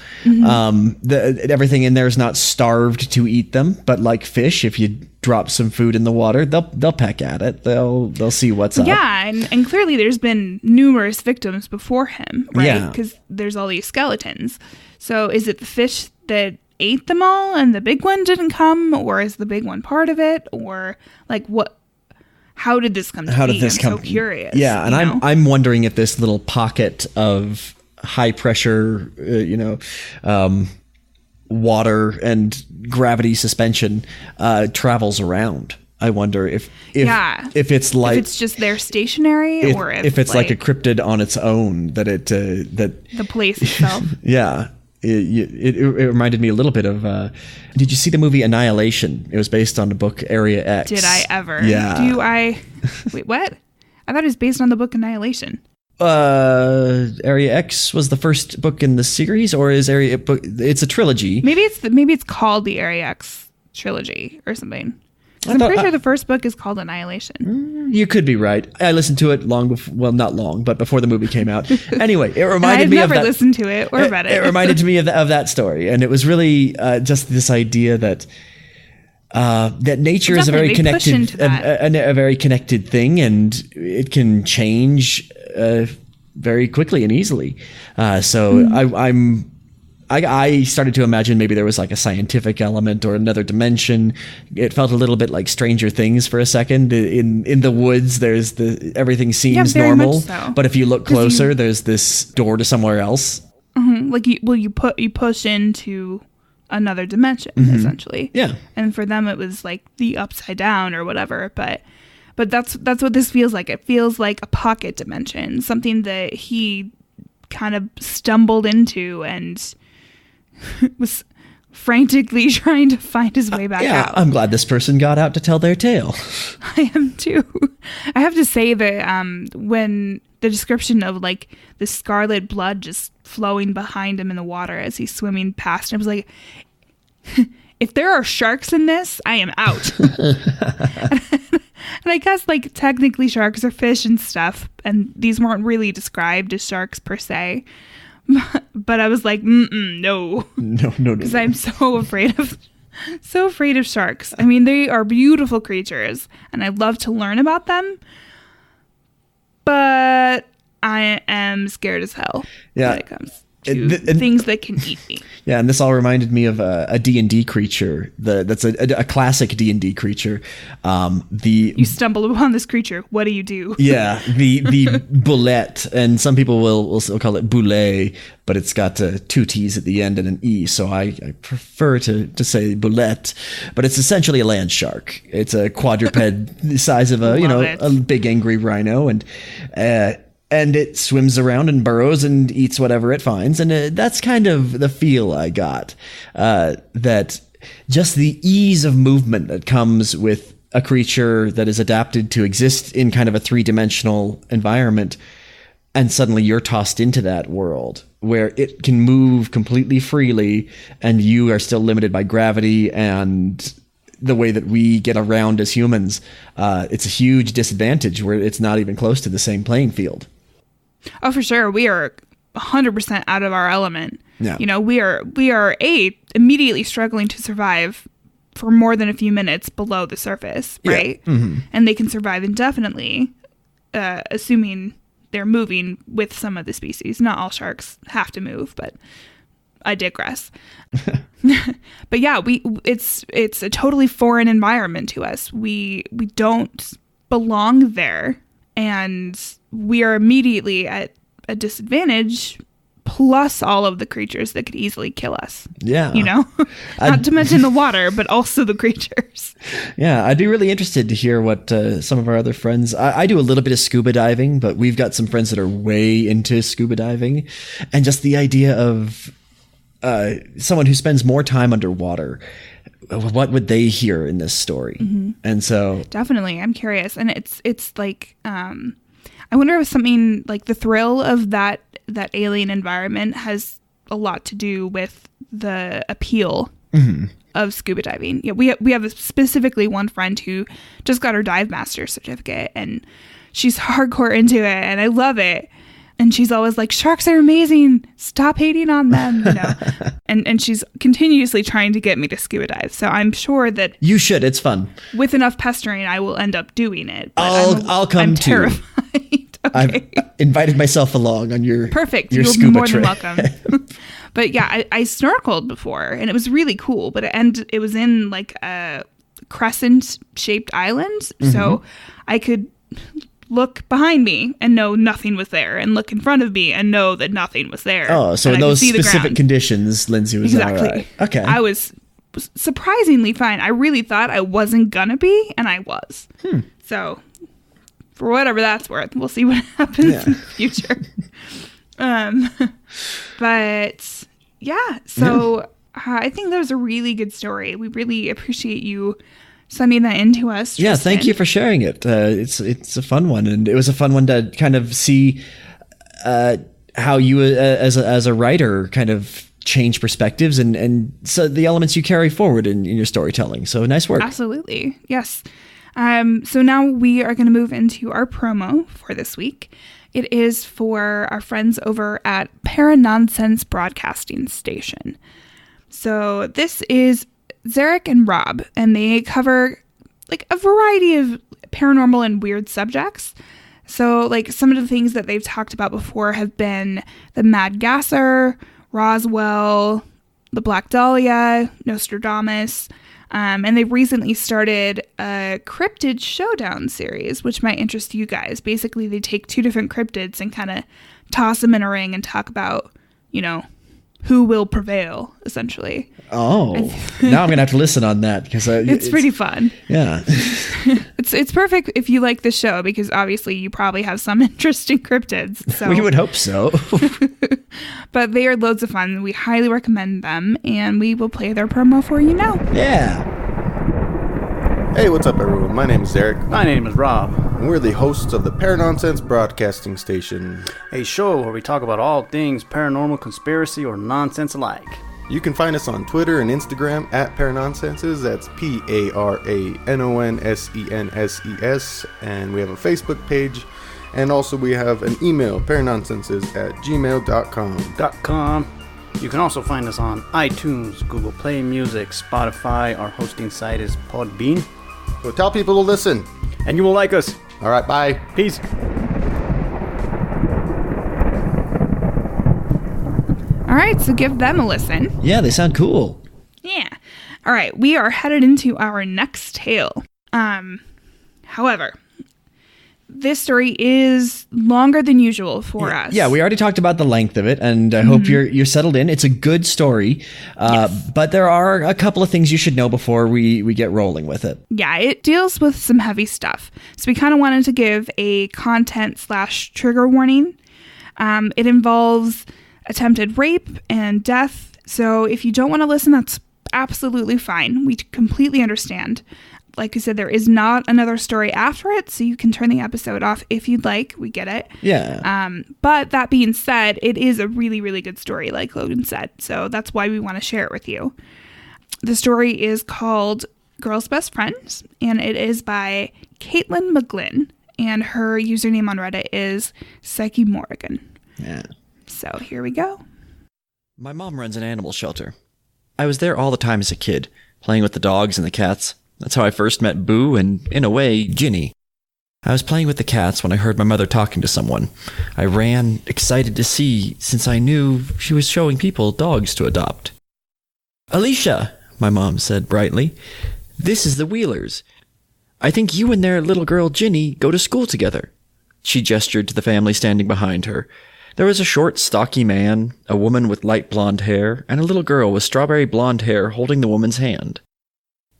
Everything in there is not starved to eat them, but like fish, if you drop some food in the water, they'll peck at it. They'll see what's up. Yeah, and clearly there's been numerous victims before him, right? Yeah. Because there's all these skeletons. So is it the fish that ate them all and the big one didn't come, or is the big one part of it, or like how did this come to be? I'm so curious. Yeah, and I'm wondering if this little pocket of high pressure water and gravity suspension travels around. I wonder if it's like, if it's just there stationary, or if it's like a cryptid on its own, that the place itself. Yeah. It reminded me a little bit of did you see the movie Annihilation? It was based on the book Area X. Did I ever? Yeah. Wait, what? I thought it was based on the book Annihilation. Area X was the first book in the series, or is it's a trilogy. Maybe it's called the Area X trilogy or something. I'm pretty sure the first book is called Annihilation. You could be right. I listened to it not long, but before the movie came out. Anyway, it reminded me of that. I've never listened to it or read it. It reminded me of that story, and it was really just this idea that nature is a very connected, a very connected thing, and it can change very quickly and easily. I started to imagine maybe there was like a scientific element or another dimension. It felt a little bit like Stranger Things for a second. In the woods, everything seems normal, much so. But if you look closer, there's this door to somewhere else. Mm-hmm. Like you push into another dimension, essentially. Yeah, and for them it was like the upside down or whatever. But that's what this feels like. It feels like a pocket dimension, something that he kind of stumbled into and was frantically trying to find his way back Yeah, out. I'm glad this person got out to tell their tale. I am too. I have to say that when the description of like the scarlet blood just flowing behind him in the water as he's swimming past, I was like, if there are sharks in this, I am out. And I guess like technically sharks are fish and stuff, and these weren't really described as sharks per se. But I was like, no, because I'm so afraid of sharks. I mean, they are beautiful creatures, and I love to learn about them. But I am scared as hell when it comes to things that can eat me. Yeah, and this all reminded me of a D&D creature. That's a classic D&D creature. You stumble upon this creature. What do you do? Yeah, the boulette, and some people will call it boulet, but it's got two T's at the end and an E, so I prefer to say boulette. But it's essentially a land shark. It's a quadruped the size of a big angry rhino, and it swims around and burrows and eats whatever it finds. And that's kind of the feel I got, that just the ease of movement that comes with a creature that is adapted to exist in kind of a three-dimensional environment. And suddenly you're tossed into that world where it can move completely freely and you are still limited by gravity and the way that we get around as humans. It's a huge disadvantage where it's not even close to the same playing field. Oh, for sure. We are 100% out of our element. Yeah. You know, we are immediately struggling to survive for more than a few minutes below the surface, right? Yeah. Mm-hmm. And they can survive indefinitely, assuming they're moving with some of the species. Not all sharks have to move, but I digress. But yeah, it's a totally foreign environment to us. We don't belong there, and we are immediately at a disadvantage, plus all of the creatures that could easily kill us. Yeah. You know? Not to mention the water, but also the creatures. Yeah, I'd be really interested to hear what some of our other friends... I do a little bit of scuba diving, but we've got some friends that are way into scuba diving. And just the idea of someone who spends more time underwater, what would they hear in this story? Mm-hmm. And so... Definitely, I'm curious. And it's like... I wonder if something like the thrill of that alien environment has a lot to do with the appeal of scuba diving. Yeah, we have specifically one friend who just got her dive master certificate, and she's hardcore into it, and I love it. And she's always like, sharks are amazing. Stop hating on them, you know. and she's continuously trying to get me to scuba dive. So I'm sure that you should. It's fun. With enough pestering, I will end up doing it. But I'll come I'm too. Terrified. Okay. I've invited myself along on your perfect. Your You're scuba more trip. than welcome. But yeah, I snorkeled before, and it was really cool. But it was in like a crescent-shaped island, so I could look behind me and know nothing was there, and look in front of me and know that nothing was there. Oh, so in those specific conditions, Lindsay was exactly. All right. Okay. I was surprisingly fine. I really thought I wasn't gonna be, and I was. So, for whatever that's worth, we'll see what happens in the future. But yeah, so I think that was a really good story. We really appreciate you sending that in to us, Tristan. Yeah, thank you for sharing it. It's a fun one, and it was a fun one to kind of see how you as a writer kind of change perspectives and so the elements you carry forward in your storytelling. So nice work. Absolutely, yes. So now we are going to move into our promo for this week. It is for our friends over at Paranonsense Broadcasting Station. So this is Zarek and Rob, and they cover like a variety of paranormal and weird subjects. So like some of the things that they've talked about before have been the Mad Gasser, Roswell, the Black Dahlia, Nostradamus, and they've recently started a cryptid showdown series, which might interest you guys. Basically, they take two different cryptids and kind of toss them in a ring and talk about, you know, who will prevail, essentially. Oh, now I'm going to have to listen on that because it's pretty fun. Yeah. It's perfect if you like the show because obviously you probably have some interest in cryptids. So. We would hope so. But they are loads of fun. We highly recommend them, and we will play their promo for you now. Yeah. Hey, what's up, everyone? My name is Eric. My name is Rob. And we're the hosts of the Paranonsense Broadcasting Station. A show where we talk about all things paranormal, conspiracy, or nonsense alike. You can find us on Twitter and Instagram at Paranonsenses. That's Paranonsenses. And we have a Facebook page. And also we have an email, paranonsenses@gmail.com. You can also find us on iTunes, Google Play Music, Spotify. Our hosting site is Podbean. So tell people to listen. And you will like us. All right, bye. Peace. All right, so give them a listen. Yeah, they sound cool. Yeah. All right, we are headed into our next tale. However, this story is longer than usual for us. Yeah, we already talked about the length of it, and I hope you're settled in. It's a good story, but there are a couple of things you should know before we get rolling with it. Yeah, it deals with some heavy stuff. So we kind of wanted to give a content/trigger warning. It involves attempted rape and death. So if you don't want to listen, that's absolutely fine. We completely understand. Like I said, there is not another story after it, so you can turn the episode off if you'd like. We get it. Yeah. But that being said, it is a really, really good story, like Logan said. So that's why we want to share it with you. The story is called Girls Best Friends, and it is by Caitlin McGlynn, and her username on Reddit is Psyche Morrigan. Yeah. So here we go. My mom runs an animal shelter. I was there all the time as a kid, playing with the dogs and the cats. That's how I first met Boo and, in a way, Ginny. I was playing with the cats when I heard my mother talking to someone. I ran, excited to see, since I knew she was showing people dogs to adopt. "Alicia," my mom said brightly, "this is the Wheelers. I think you and their little girl Ginny go to school together." She gestured to the family standing behind her. There was a short, stocky man, a woman with light blonde hair, and a little girl with strawberry blonde hair holding the woman's hand.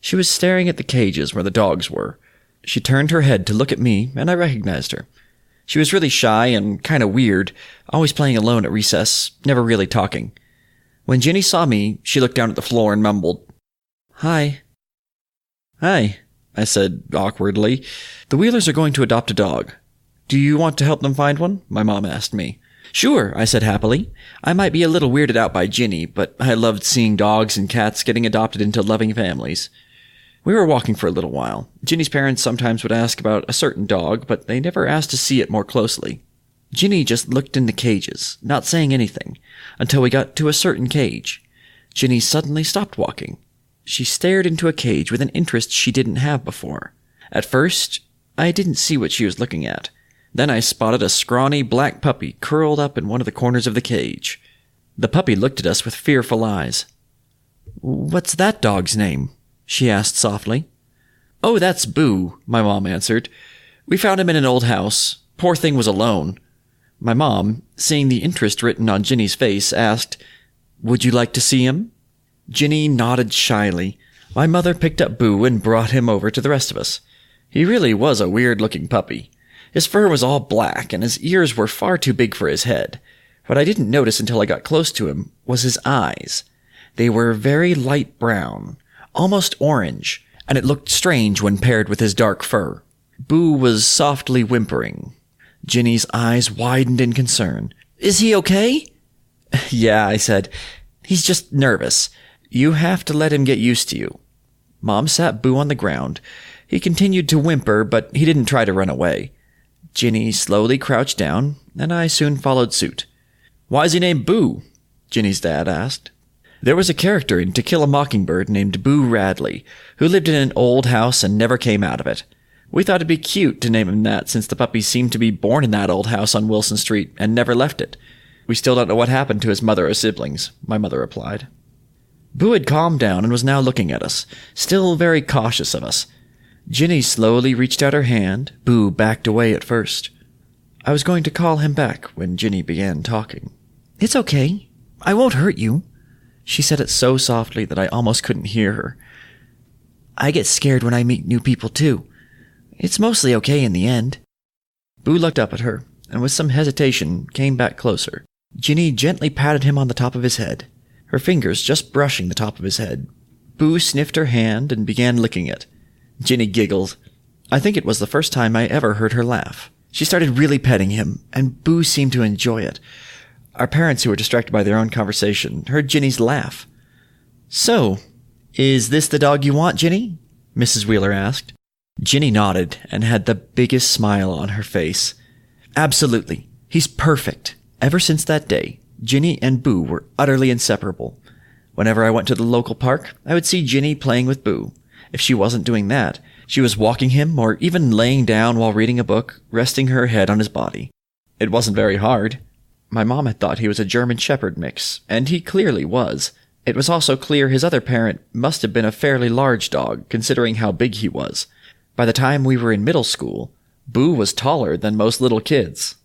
She was staring at the cages where the dogs were. She turned her head to look at me, and I recognized her. She was really shy and kind of weird, always playing alone at recess, never really talking. When Ginny saw me, she looked down at the floor and mumbled, "Hi." "Hi," I said awkwardly. "The Wheelers are going to adopt a dog. Do you want to help them find one?" my mom asked me. "Sure," I said happily. I might be a little weirded out by Ginny, but I loved seeing dogs and cats getting adopted into loving families. We were walking for a little while. Ginny's parents sometimes would ask about a certain dog, but they never asked to see it more closely. Ginny just looked in the cages, not saying anything, until we got to a certain cage. Ginny suddenly stopped walking. She stared into a cage with an interest she didn't have before. At first, I didn't see what she was looking at. Then I spotted a scrawny black puppy curled up in one of the corners of the cage. The puppy looked at us with fearful eyes. "What's that dog's name?" she asked softly. "Oh, that's Boo," my mom answered. "We found him in an old house. Poor thing was alone." My mom, seeing the interest written on Ginny's face, asked, "Would you like to see him?" Ginny nodded shyly. My mother picked up Boo and brought him over to the rest of us. He really was a weird-looking puppy. His fur was all black, and his ears were far too big for his head. What I didn't notice until I got close to him was his eyes. They were very light brown, almost orange, and it looked strange when paired with his dark fur. Boo was softly whimpering. Ginny's eyes widened in concern. "Is he okay?" "Yeah," I said. "He's just nervous. You have to let him get used to you." Mom sat Boo on the ground. He continued to whimper, but he didn't try to run away. Ginny slowly crouched down, and I soon followed suit. "Why is he named Boo?" Ginny's dad asked. There was a character in To Kill a Mockingbird named Boo Radley, who lived in an old house and never came out of it. We thought it'd be cute to name him that since the puppy seemed to be born in that old house on Wilson Street and never left it. We still don't know what happened to his mother or siblings, my mother replied. Boo had calmed down and was now looking at us, still very cautious of us. Ginny slowly reached out her hand. Boo backed away at first. I was going to call him back when Ginny began talking. "It's okay," I won't hurt you." She said it so softly that I almost couldn't hear her. "I get scared when I meet new people, too. It's mostly okay in the end." Boo looked up at her, and with some hesitation came back closer. Ginny gently patted him on the top of his head, her fingers just brushing the top of his head. Boo sniffed her hand and began licking it. Ginny giggled. I think it was the first time I ever heard her laugh. She started really petting him, and Boo seemed to enjoy it. Our parents, who were distracted by their own conversation, heard Ginny's laugh. "So, is this the dog you want, Ginny?" Mrs. Wheeler asked. Ginny nodded and had the biggest smile on her face. "Absolutely. He's perfect." Ever since that day, Ginny and Boo were utterly inseparable. Whenever I went to the local park, I would see Ginny playing with Boo. If she wasn't doing that, she was walking him or even laying down while reading a book, resting her head on his body. It wasn't very hard. My mom had thought he was a German Shepherd mix, and he clearly was. It was also clear his other parent must have been a fairly large dog, considering how big he was. By the time we were in middle school, Boo was taller than most little kids.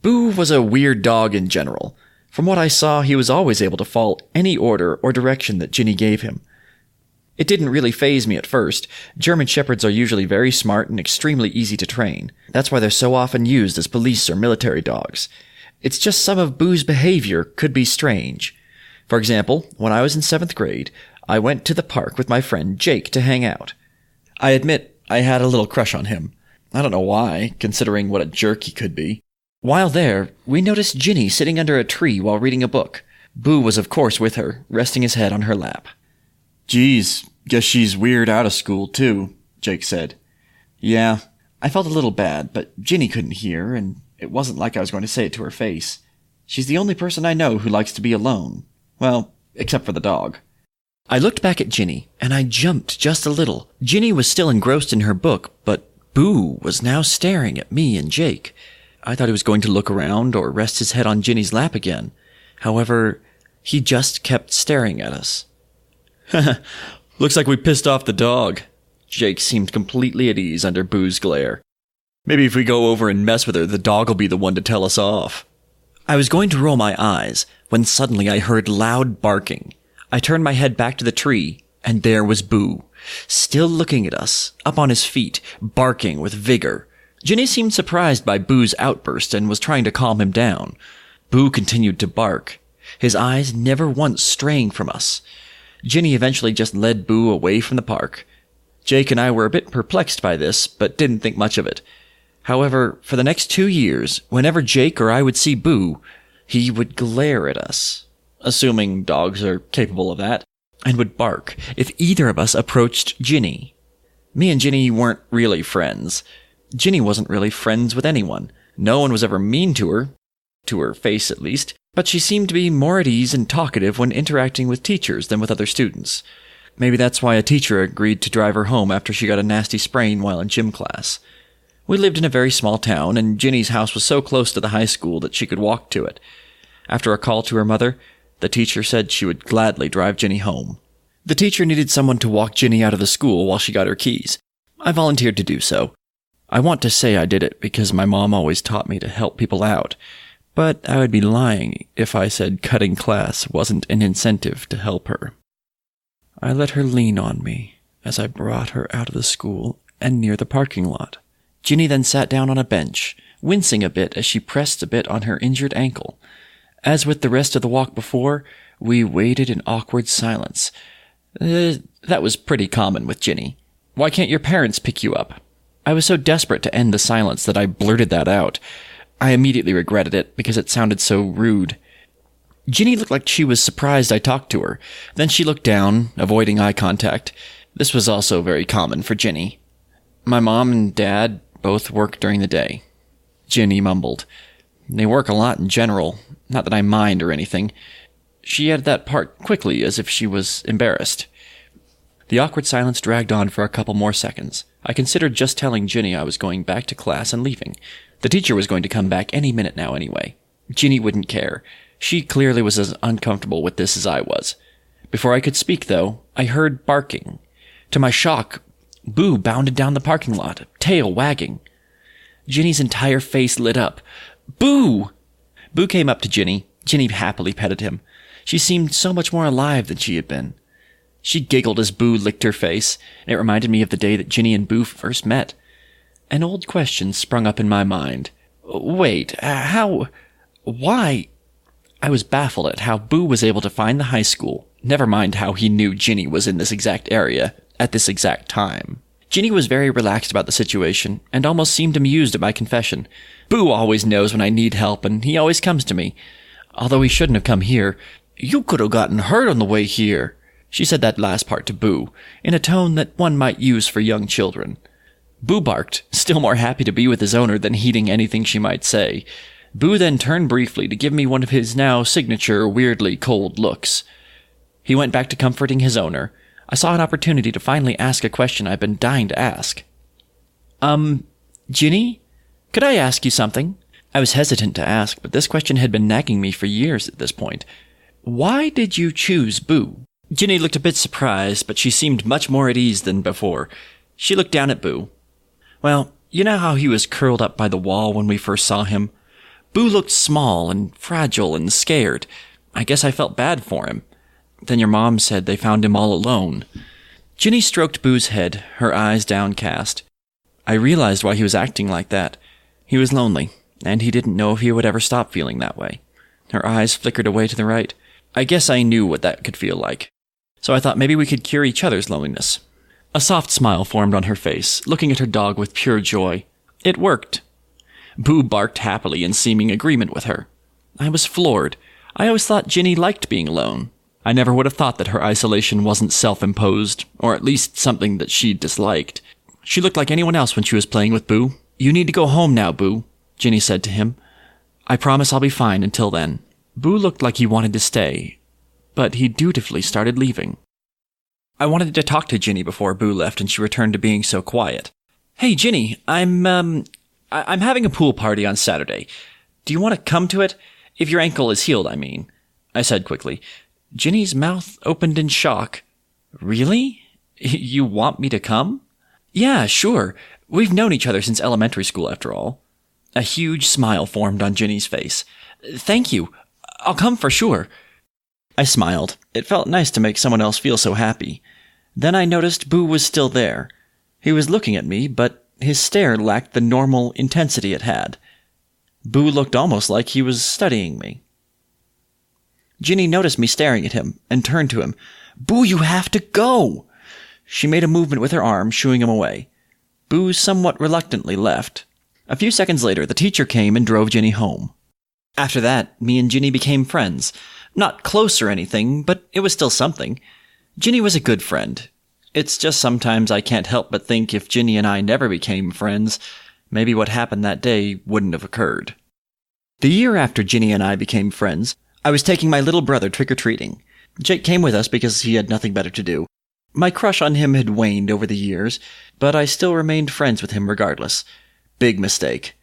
Boo was a weird dog in general. From what I saw, he was always able to follow any order or direction that Ginny gave him. It didn't really faze me at first. German Shepherds are usually very smart and extremely easy to train. That's why they're so often used as police or military dogs. It's just some of Boo's behavior could be strange. For example, when I was in 7th grade, I went to the park with my friend Jake to hang out. I admit I had a little crush on him. I don't know why, considering what a jerk he could be. While there, we noticed Ginny sitting under a tree while reading a book. Boo was of course with her, resting his head on her lap. "Geez, guess she's weird out of school, too," Jake said. Yeah, I felt a little bad, but Ginny couldn't hear, and it wasn't like I was going to say it to her face. She's the only person I know who likes to be alone. Well, except for the dog. I looked back at Ginny, and I jumped just a little. Ginny was still engrossed in her book, but Boo was now staring at me and Jake. I thought he was going to look around or rest his head on Ginny's lap again. However, he just kept staring at us. Looks like we pissed off the dog. Jake seemed completely at ease under Boo's glare. Maybe if we go over and mess with her, the dog will be the one to tell us off. I was going to roll my eyes when suddenly I heard loud barking. I turned my head back to the tree, and there was Boo, still looking at us, up on his feet, barking with vigor. Ginny seemed surprised by Boo's outburst and was trying to calm him down. Boo continued to bark, his eyes never once straying from us. Ginny eventually just led Boo away from the park. Jake and I were a bit perplexed by this, but didn't think much of it. However, for the next 2 years, whenever Jake or I would see Boo, he would glare at us, assuming dogs are capable of that, and would bark if either of us approached Ginny. Me and Ginny weren't really friends. Ginny wasn't really friends with anyone. No one was ever mean to her face at least, but she seemed to be more at ease and talkative when interacting with teachers than with other students. Maybe that's why a teacher agreed to drive her home after she got a nasty sprain while in gym class. We lived in a very small town, and Ginny's house was so close to the high school that she could walk to it. After a call to her mother, the teacher said she would gladly drive Ginny home. The teacher needed someone to walk Ginny out of the school while she got her keys. I volunteered to do so. I want to say I did it because my mom always taught me to help people out, but I would be lying if I said cutting class wasn't an incentive to help her. I let her lean on me as I brought her out of the school and near the parking lot. Ginny then sat down on a bench, wincing a bit as she pressed a bit on her injured ankle. As with the rest of the walk before, we waited in awkward silence. That was pretty common with Ginny. "Why can't your parents pick you up?" I was so desperate to end the silence that I blurted that out. I immediately regretted it because it sounded so rude. Ginny looked like she was surprised I talked to her. Then she looked down, avoiding eye contact. This was also very common for Ginny. "My mom and dad both work during the day," Ginny mumbled. "They work a lot in general, not that I mind or anything." She added that part quickly as if she was embarrassed. The awkward silence dragged on for a couple more seconds. I considered just telling Ginny I was going back to class and leaving. The teacher was going to come back any minute now anyway. Ginny wouldn't care. She clearly was as uncomfortable with this as I was. Before I could speak, though, I heard barking. To my shock, Boo bounded down the parking lot, tail wagging. Ginny's entire face lit up. "Boo!" Boo came up to Ginny, Ginny happily petted him. She seemed so much more alive than she had been. She giggled as Boo licked her face, and it reminded me of the day that Ginny and Boo first met. An old question sprung up in my mind. Wait, why? I was baffled at how Boo was able to find the high school, never mind how he knew Ginny was in this exact area, at this exact time. Ginny was very relaxed about the situation, and almost seemed amused at my confession. Boo always knows when I need help, and he always comes to me. Although he shouldn't have come here. You could have gotten hurt on the way here. She said that last part to Boo, in a tone that one might use for young children. Boo barked, still more happy to be with his owner than heeding anything she might say. Boo then turned briefly to give me one of his now signature weirdly cold looks. He went back to comforting his owner. I saw an opportunity to finally ask a question I've been dying to ask. Ginny? Could I ask you something? I was hesitant to ask, but this question had been nagging me for years at this point. Why did you choose Boo? Ginny looked a bit surprised, but she seemed much more at ease than before. She looked down at Boo. Well, you know how he was curled up by the wall when we first saw him? Boo looked small and fragile and scared. I guess I felt bad for him. Then your mom said they found him all alone. Ginny stroked Boo's head, her eyes downcast. I realized why he was acting like that. He was lonely, and he didn't know if he would ever stop feeling that way. Her eyes flickered away to the right. I guess I knew what that could feel like. So I thought maybe we could cure each other's loneliness. A soft smile formed on her face, looking at her dog with pure joy. It worked. Boo barked happily in seeming agreement with her. I was floored. I always thought Ginny liked being alone. I never would have thought that her isolation wasn't self-imposed, or at least something that she disliked. She looked like anyone else when she was playing with Boo. You need to go home now, Boo, Ginny said to him. I promise I'll be fine until then. Boo looked like he wanted to stay, but he dutifully started leaving. I wanted to talk to Ginny before Boo left and she returned to being so quiet. Hey, Ginny, I'm having a pool party on Saturday. Do you want to come to it? If your ankle is healed, I mean, I said quickly. Ginny's mouth opened in shock. Really? You want me to come? Yeah, sure. We've known each other since elementary school, after all. A huge smile formed on Ginny's face. Thank you. I'll come for sure. I smiled. It felt nice to make someone else feel so happy. Then I noticed Boo was still there. He was looking at me, but his stare lacked the normal intensity it had. Boo looked almost like he was studying me. Ginny noticed me staring at him and turned to him. Boo, you have to go! She made a movement with her arm, shooing him away. Boo somewhat reluctantly left. A few seconds later, the teacher came and drove Ginny home. After that, me and Ginny became friends. Not close or anything, but it was still something. Ginny was a good friend. It's just sometimes I can't help but think if Ginny and I never became friends, maybe what happened that day wouldn't have occurred. The year after Ginny and I became friends, I was taking my little brother trick-or-treating. Jake came with us because he had nothing better to do. My crush on him had waned over the years, but I still remained friends with him regardless. Big mistake.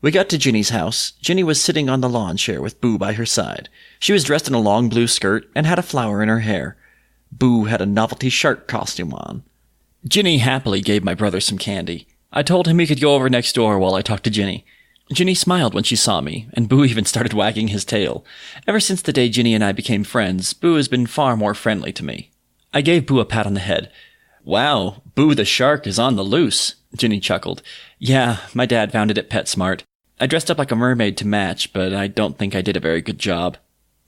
We got to Ginny's house. Ginny was sitting on the lawn chair with Boo by her side. She was dressed in a long blue skirt and had a flower in her hair. Boo had a novelty shark costume on. Ginny happily gave my brother some candy. I told him he could go over next door while I talked to Ginny. Ginny smiled when she saw me, and Boo even started wagging his tail. Ever since the day Ginny and I became friends, Boo has been far more friendly to me. I gave Boo a pat on the head. Wow, Boo the shark is on the loose, Ginny chuckled. Yeah, my dad found it at PetSmart. I dressed up like a mermaid to match, but I don't think I did a very good job.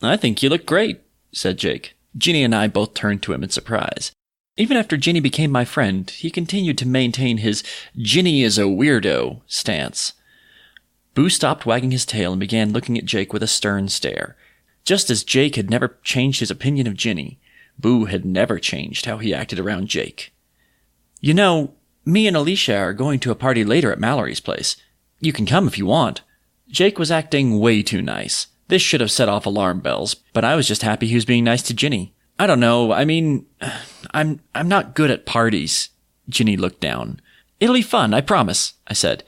I think you look great, said Jake. Ginny and I both turned to him in surprise. Even after Ginny became my friend, he continued to maintain his Ginny is a weirdo stance. Boo stopped wagging his tail and began looking at Jake with a stern stare. Just as Jake had never changed his opinion of Ginny, Boo had never changed how he acted around Jake. You know, me and Alicia are going to a party later at Mallory's place. You can come if you want. Jake was acting way too nice. This should have set off alarm bells, but I was just happy he was being nice to Ginny. I don't know, I mean, I'm not good at parties. Ginny looked down. It'll be fun, I promise, I said.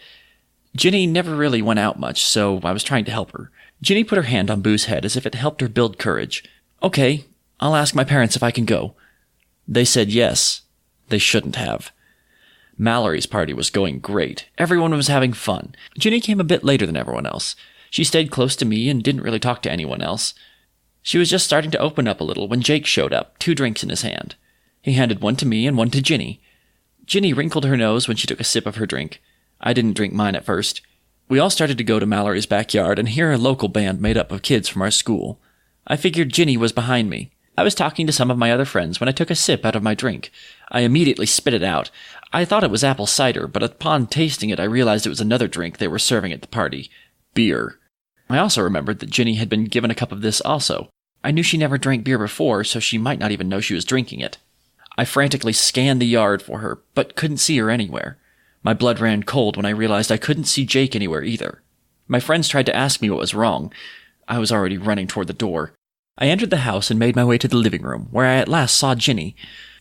Ginny never really went out much, so I was trying to help her. Ginny put her hand on Boo's head as if it helped her build courage. Okay, I'll ask my parents if I can go. They said yes. They shouldn't have. Mallory's party was going great. Everyone was having fun. Ginny came a bit later than everyone else. She stayed close to me and didn't really talk to anyone else. She was just starting to open up a little when Jake showed up, 2 drinks in his hand. He handed one to me and one to Ginny. Ginny wrinkled her nose when she took a sip of her drink. I didn't drink mine at first. We all started to go to Mallory's backyard and hear a local band made up of kids from our school. I figured Ginny was behind me. I was talking to some of my other friends when I took a sip out of my drink. I immediately spit it out. I thought it was apple cider, but upon tasting it I realized it was another drink they were serving at the party. Beer. I also remembered that Ginny had been given a cup of this also. I knew she never drank beer before, so she might not even know she was drinking it. I frantically scanned the yard for her, but couldn't see her anywhere. My blood ran cold when I realized I couldn't see Jake anywhere either. My friends tried to ask me what was wrong. I was already running toward the door. I entered the house and made my way to the living room, where I at last saw Ginny.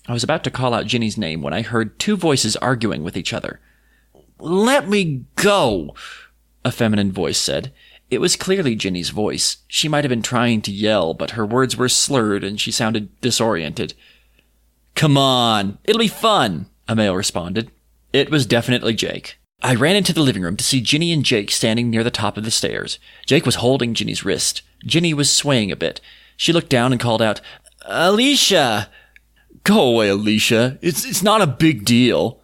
I was about to call out Ginny's name when I heard 2 voices arguing with each other. "Let me go," a feminine voice said. It was clearly Ginny's voice. She might have been trying to yell, but her words were slurred and she sounded disoriented. "Come on, it'll be fun," a male responded. It was definitely Jake. I ran into the living room to see Ginny and Jake standing near the top of the stairs. Jake was holding Ginny's wrist. Ginny was swaying a bit. She looked down and called out, "Alicia!" "Go away, Alicia. It's not a big deal."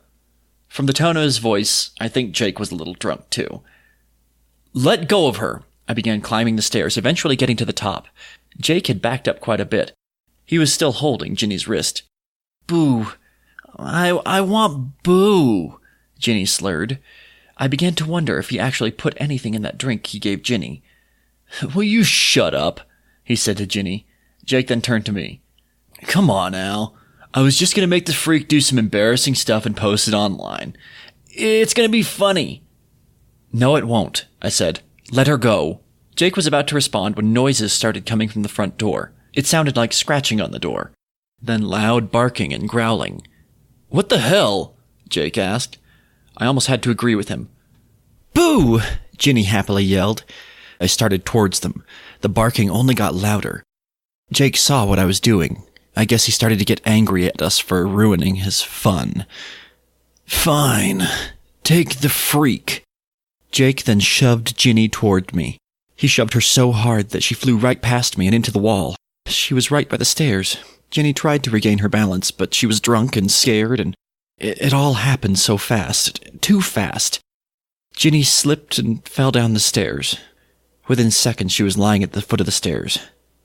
From the tone of his voice, I think Jake was a little drunk too. "Let go of her." I began climbing the stairs, eventually getting to the top. Jake had backed up quite a bit. He was still holding Ginny's wrist. "Boo. I want boo," Ginny slurred. I began to wonder if he actually put anything in that drink he gave Ginny. "Will you shut up?" he said to Ginny. Jake then turned to me. "Come on, Al. I was just going to make the freak do some embarrassing stuff and post it online. It's going to be funny." "No, it won't," I said. "Let her go." Jake was about to respond when noises started coming from the front door. It sounded like scratching on the door. Then loud barking and growling. "What the hell?" Jake asked. I almost had to agree with him. "Boo!" Ginny happily yelled. I started towards them. The barking only got louder. Jake saw what I was doing. I guess he started to get angry at us for ruining his fun. "Fine. Take the freak." Jake then shoved Ginny toward me. He shoved her so hard that she flew right past me and into the wall. She was right by the stairs. Ginny tried to regain her balance, but she was drunk and scared, and it all happened so fast. Too fast. Ginny slipped and fell down the stairs. Within seconds, she was lying at the foot of the stairs.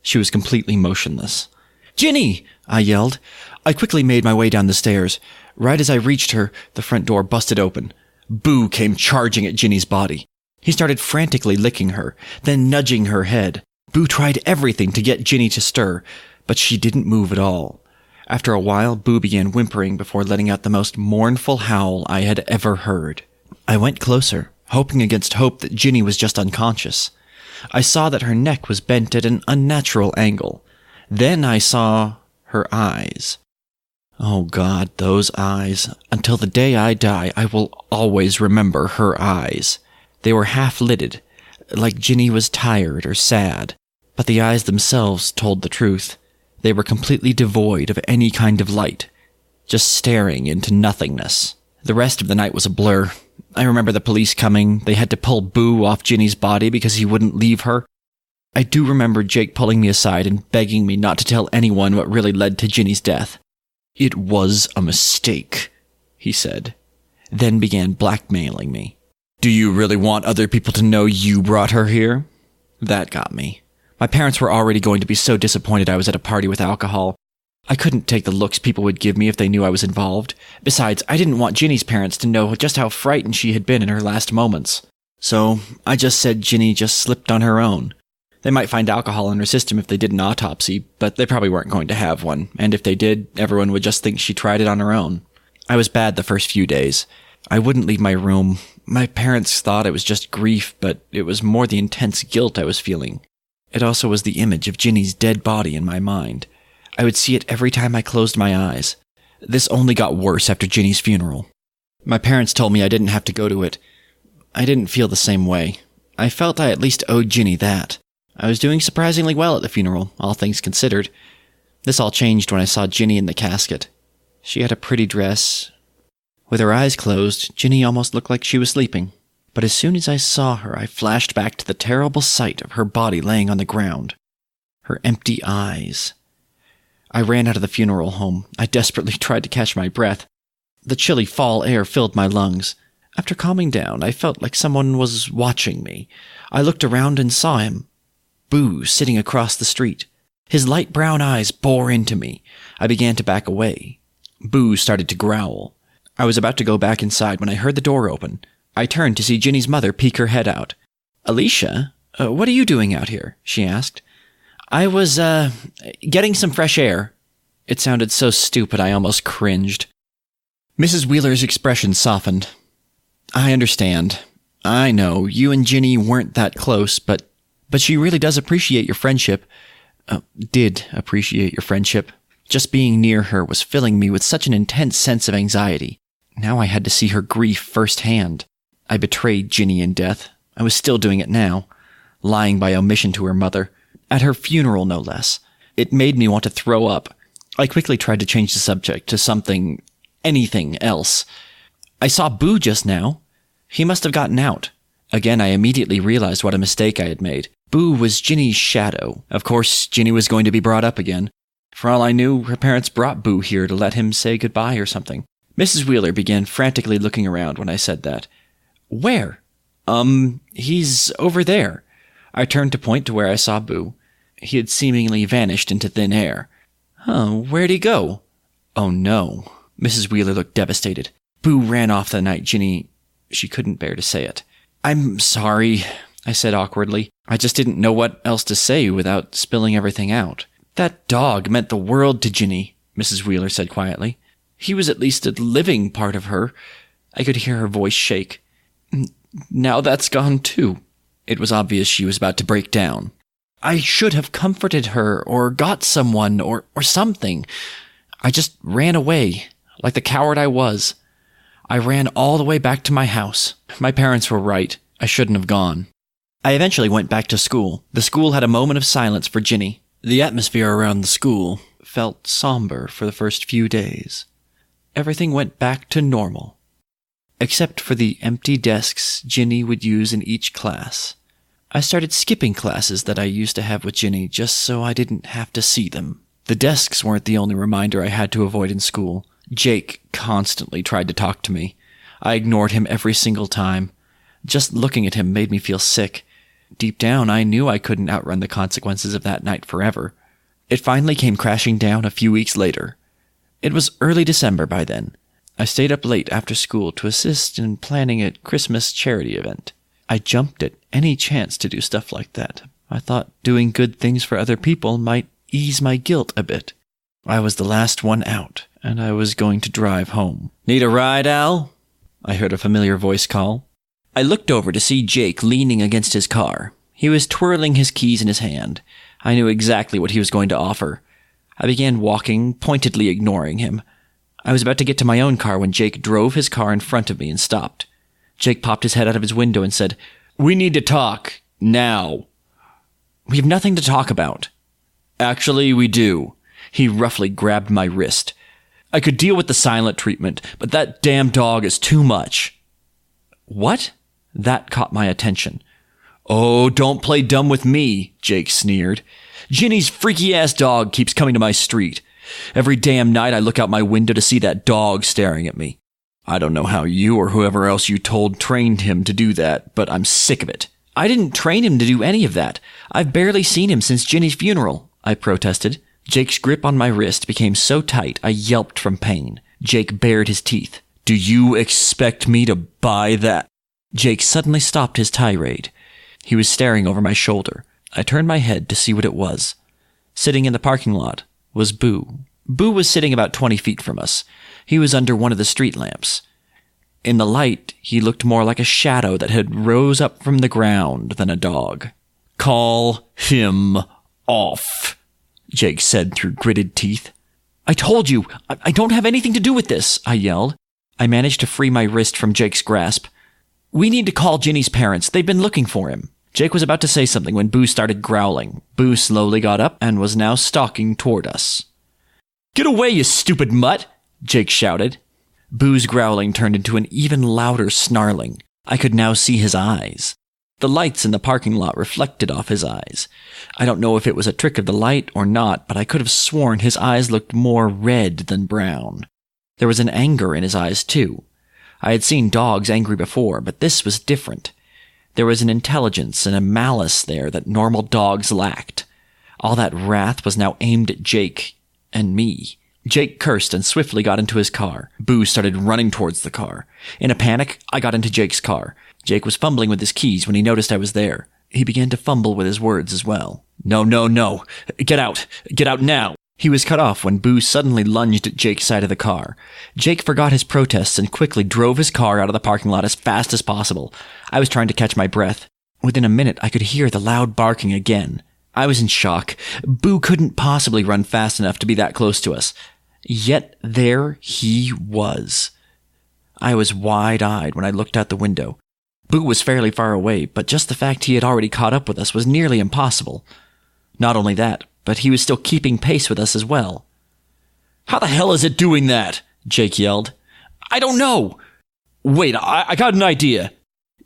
She was completely motionless. "Ginny!" I yelled. I quickly made my way down the stairs. Right as I reached her, the front door busted open. Boo came charging at Ginny's body. He started frantically licking her, then nudging her head. Boo tried everything to get Ginny to stir, but she didn't move at all. After a while, Boo began whimpering before letting out the most mournful howl I had ever heard. I went closer, hoping against hope that Ginny was just unconscious. I saw that her neck was bent at an unnatural angle. Then I saw her eyes. Oh God, those eyes. Until the day I die, I will always remember her eyes. They were half-lidded, like Ginny was tired or sad. But the eyes themselves told the truth. They were completely devoid of any kind of light, just staring into nothingness. The rest of the night was a blur. I remember the police coming. They had to pull Boo off Ginny's body because he wouldn't leave her. I do remember Jake pulling me aside and begging me not to tell anyone what really led to Ginny's death. "It was a mistake," he said, then began blackmailing me. "Do you really want other people to know you brought her here?" That got me. My parents were already going to be so disappointed I was at a party with alcohol. I couldn't take the looks people would give me if they knew I was involved. Besides, I didn't want Ginny's parents to know just how frightened she had been in her last moments. So I just said Ginny just slipped on her own. They might find alcohol in her system if they did an autopsy, but they probably weren't going to have one, and if they did, everyone would just think she tried it on her own. I was bad the first few days. I wouldn't leave my room. My parents thought it was just grief, but it was more the intense guilt I was feeling. It also was the image of Ginny's dead body in my mind. I would see it every time I closed my eyes. This only got worse after Ginny's funeral. My parents told me I didn't have to go to it. I didn't feel the same way. I felt I at least owed Ginny that. I was doing surprisingly well at the funeral, all things considered. This all changed when I saw Ginny in the casket. She had a pretty dress. With her eyes closed, Ginny almost looked like she was sleeping. But as soon as I saw her, I flashed back to the terrible sight of her body laying on the ground. Her empty eyes. I ran out of the funeral home. I desperately tried to catch my breath. The chilly fall air filled my lungs. After calming down, I felt like someone was watching me. I looked around and saw him. Boo, sitting across the street. His light brown eyes bore into me. I began to back away. Boo started to growl. I was about to go back inside when I heard the door open. I turned to see Ginny's mother peek her head out. "Alicia, what are you doing out here?" she asked. "I was, getting some fresh air." It sounded so stupid I almost cringed. Mrs. Wheeler's expression softened. "I understand. I know, you and Ginny weren't that close, but she really does appreciate your friendship. Did appreciate your friendship. Just being near her was filling me with such an intense sense of anxiety. Now I had to see her grief firsthand. I betrayed Ginny in death. I was still doing it now, lying by omission to her mother. At her funeral, no less. It made me want to throw up. I quickly tried to change the subject to anything else. "I saw Boo just now. He must have gotten out." Again, I immediately realized what a mistake I had made. Boo was Ginny's shadow. Of course, Ginny was going to be brought up again. For all I knew, her parents brought Boo here to let him say goodbye or something. Mrs. Wheeler began frantically looking around when I said that. "Where?" He's over there." I turned to point to where I saw Boo. He had seemingly vanished into thin air. Where'd he go?" "Oh no." Mrs. Wheeler looked devastated. "Boo ran off the night Ginny..." She couldn't bear to say it. "I'm sorry," I said awkwardly. I just didn't know what else to say without spilling everything out. "That dog meant the world to Ginny," Mrs. Wheeler said quietly. "He was at least a living part of her." I could hear her voice shake. "Now that's gone too." It was obvious she was about to break down. "I should have comforted her, or got someone, or something. I just ran away, like the coward I was. I ran all the way back to my house. My parents were right. I shouldn't have gone." I eventually went back to school. The school had a moment of silence for Ginny. The atmosphere around the school felt somber for the first few days. Everything went back to normal, except for the empty desks Ginny would use in each class. I started skipping classes that I used to have with Ginny just so I didn't have to see them. The desks weren't the only reminder I had to avoid in school. Jake constantly tried to talk to me. I ignored him every single time. Just looking at him made me feel sick. Deep down, I knew I couldn't outrun the consequences of that night forever. It finally came crashing down a few weeks later. It was early December by then. I stayed up late after school to assist in planning a Christmas charity event. I jumped at any chance to do stuff like that. I thought doing good things for other people might ease my guilt a bit. I was the last one out, and I was going to drive home. "Need a ride, Al?" I heard a familiar voice call. I looked over to see Jake leaning against his car. He was twirling his keys in his hand. I knew exactly what he was going to offer. I began walking, pointedly ignoring him. I was about to get to my own car when Jake drove his car in front of me and stopped. Jake popped his head out of his window and said, "We need to talk. Now." "We have nothing to talk about." "Actually, we do." He roughly grabbed my wrist. "I could deal with the silent treatment, but that damn dog is too much." "What?" That caught my attention. "Oh, don't play dumb with me," Jake sneered. "Ginny's freaky-ass dog keeps coming to my street. Every damn night I look out my window to see that dog staring at me. I don't know how you or whoever else you told trained him to do that, but I'm sick of it." "I didn't train him to do any of that. I've barely seen him since Ginny's funeral," I protested. Jake's grip on my wrist became so tight I yelped from pain. Jake bared his teeth. "Do you expect me to buy that?" Jake suddenly stopped his tirade. He was staring over my shoulder. I turned my head to see what it was. Sitting in the parking lot was Boo. Boo was sitting about 20 feet from us. He was under one of the street lamps. In the light, he looked more like a shadow that had rose up from the ground than a dog. "Call him off," Jake said through gritted teeth. "I told you, I don't have anything to do with this," I yelled. I managed to free my wrist from Jake's grasp. "We need to call Ginny's parents. They've been looking for him." Jake was about to say something when Boo started growling. Boo slowly got up and was now stalking toward us. "Get away, you stupid mutt!" Jake shouted. Boo's growling turned into an even louder snarling. I could now see his eyes. The lights in the parking lot reflected off his eyes. I don't know if it was a trick of the light or not, but I could have sworn his eyes looked more red than brown. There was an anger in his eyes, too. I had seen dogs angry before, but this was different. There was an intelligence and a malice there that normal dogs lacked. All that wrath was now aimed at Jake and me. Jake cursed and swiftly got into his car. Boo started running towards the car. In a panic, I got into Jake's car. Jake was fumbling with his keys when he noticed I was there. He began to fumble with his words as well. No, no, no. Get out. Get out now. He was cut off when Boo suddenly lunged at Jake's side of the car. Jake forgot his protests and quickly drove his car out of the parking lot as fast as possible. I was trying to catch my breath. Within a minute, I could hear the loud barking again. I was in shock. Boo couldn't possibly run fast enough to be that close to us. Yet there he was. I was wide-eyed when I looked out the window. Boo was fairly far away, but just the fact he had already caught up with us was nearly impossible. Not only that, but he was still keeping pace with us as well. How the hell is it doing that? Jake yelled. I don't know. Wait, I got an idea.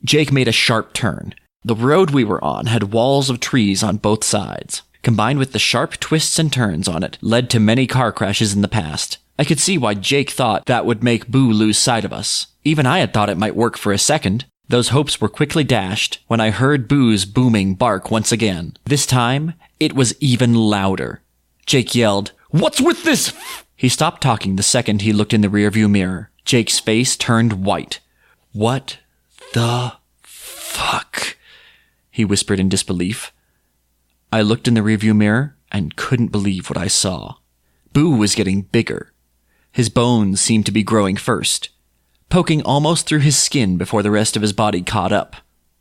Jake made a sharp turn. The road we were on had walls of trees on both sides. Combined with the sharp twists and turns on it, led to many car crashes in the past. I could see why Jake thought that would make Boo lose sight of us. Even I had thought it might work for a second. Those hopes were quickly dashed when I heard Boo's booming bark once again. This time, it was even louder. Jake yelled, "What's with this?" He stopped talking the second he looked in the rearview mirror. Jake's face turned white. What the fuck? He whispered in disbelief. I looked in the rearview mirror and couldn't believe what I saw. Boo was getting bigger. His bones seemed to be growing first, poking almost through his skin before the rest of his body caught up.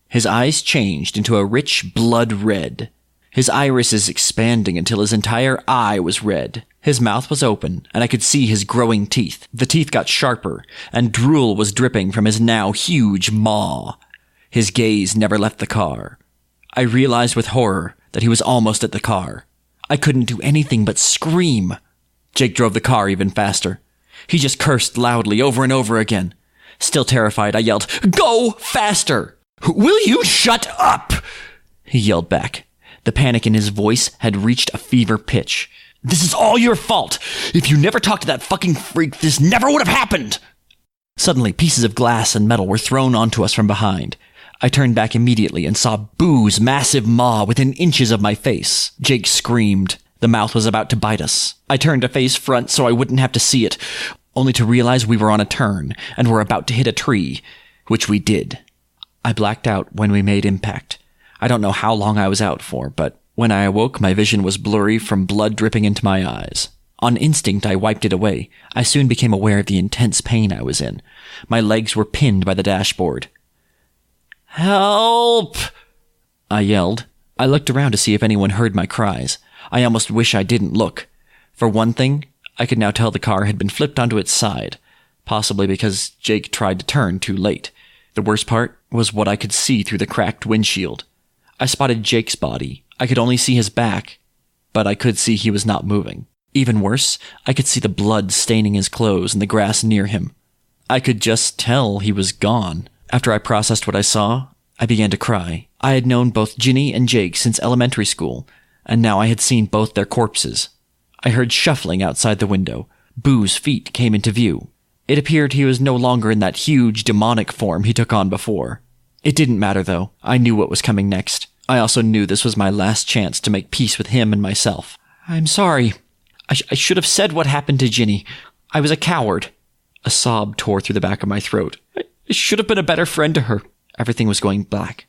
His eyes changed into a rich blood red. His irises expanding until his entire eye was red. His mouth was open, and I could see his growing teeth. The teeth got sharper, and drool was dripping from his now huge maw. His gaze never left the car. I realized with horror that he was almost at the car. I couldn't do anything but scream. Jake drove the car even faster. He just cursed loudly over and over again. Still terrified, I yelled, "Go faster!" "Will you shut up?" he yelled back. The panic in his voice had reached a fever pitch. "This is all your fault. If you never talked to that fucking freak, this never would have happened." Suddenly, pieces of glass and metal were thrown onto us from behind. I turned back immediately and saw Boo's massive maw within inches of my face. Jake screamed. The mouth was about to bite us. I turned to face front so I wouldn't have to see it, only to realize we were on a turn and were about to hit a tree, which we did. I blacked out when we made impact. I don't know how long I was out for, but when I awoke, my vision was blurry from blood dripping into my eyes. On instinct, I wiped it away. I soon became aware of the intense pain I was in. My legs were pinned by the dashboard. "Help!" I yelled. I looked around to see if anyone heard my cries. I almost wish I didn't look. For one thing, I could now tell the car had been flipped onto its side, possibly because Jake tried to turn too late. The worst part was what I could see through the cracked windshield. I spotted Jake's body. I could only see his back, but I could see he was not moving. Even worse, I could see the blood staining his clothes and the grass near him. I could just tell he was gone. After I processed what I saw, I began to cry. I had known both Ginny and Jake since elementary school, and now I had seen both their corpses. I heard shuffling outside the window. Boo's feet came into view. It appeared he was no longer in that huge demonic form he took on before. It didn't matter, though. I knew what was coming next. I also knew this was my last chance to make peace with him and myself. "I'm sorry. I should have said what happened to Ginny. I was a coward." A sob tore through the back of my throat. I should have been a better friend to her. Everything was going black.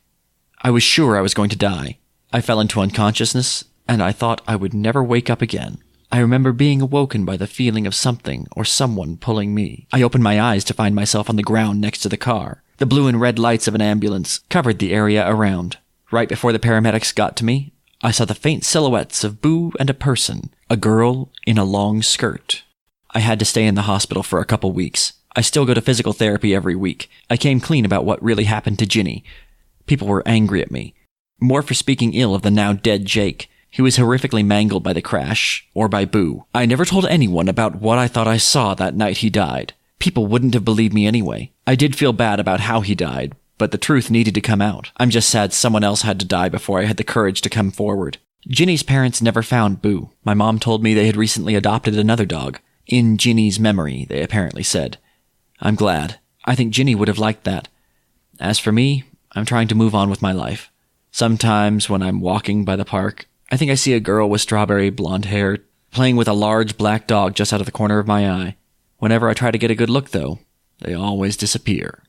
I was sure I was going to die. I fell into unconsciousness, and I thought I would never wake up again. I remember being awoken by the feeling of something or someone pulling me. I opened my eyes to find myself on the ground next to the car. The blue and red lights of an ambulance covered the area around. Right before the paramedics got to me, I saw the faint silhouettes of Boo and a person, a girl in a long skirt. I had to stay in the hospital for a couple weeks. I still go to physical therapy every week. I came clean about what really happened to Ginny. People were angry at me. More for speaking ill of the now dead Jake. He was horrifically mangled by the crash, or by Boo. I never told anyone about what I thought I saw that night he died. People wouldn't have believed me anyway. I did feel bad about how he died, but the truth needed to come out. I'm just sad someone else had to die before I had the courage to come forward. Ginny's parents never found Boo. My mom told me they had recently adopted another dog. In Ginny's memory, they apparently said. I'm glad. I think Ginny would have liked that. As for me, I'm trying to move on with my life. Sometimes when I'm walking by the park, I think I see a girl with strawberry blonde hair playing with a large black dog just out of the corner of my eye. Whenever I try to get a good look, though, they always disappear.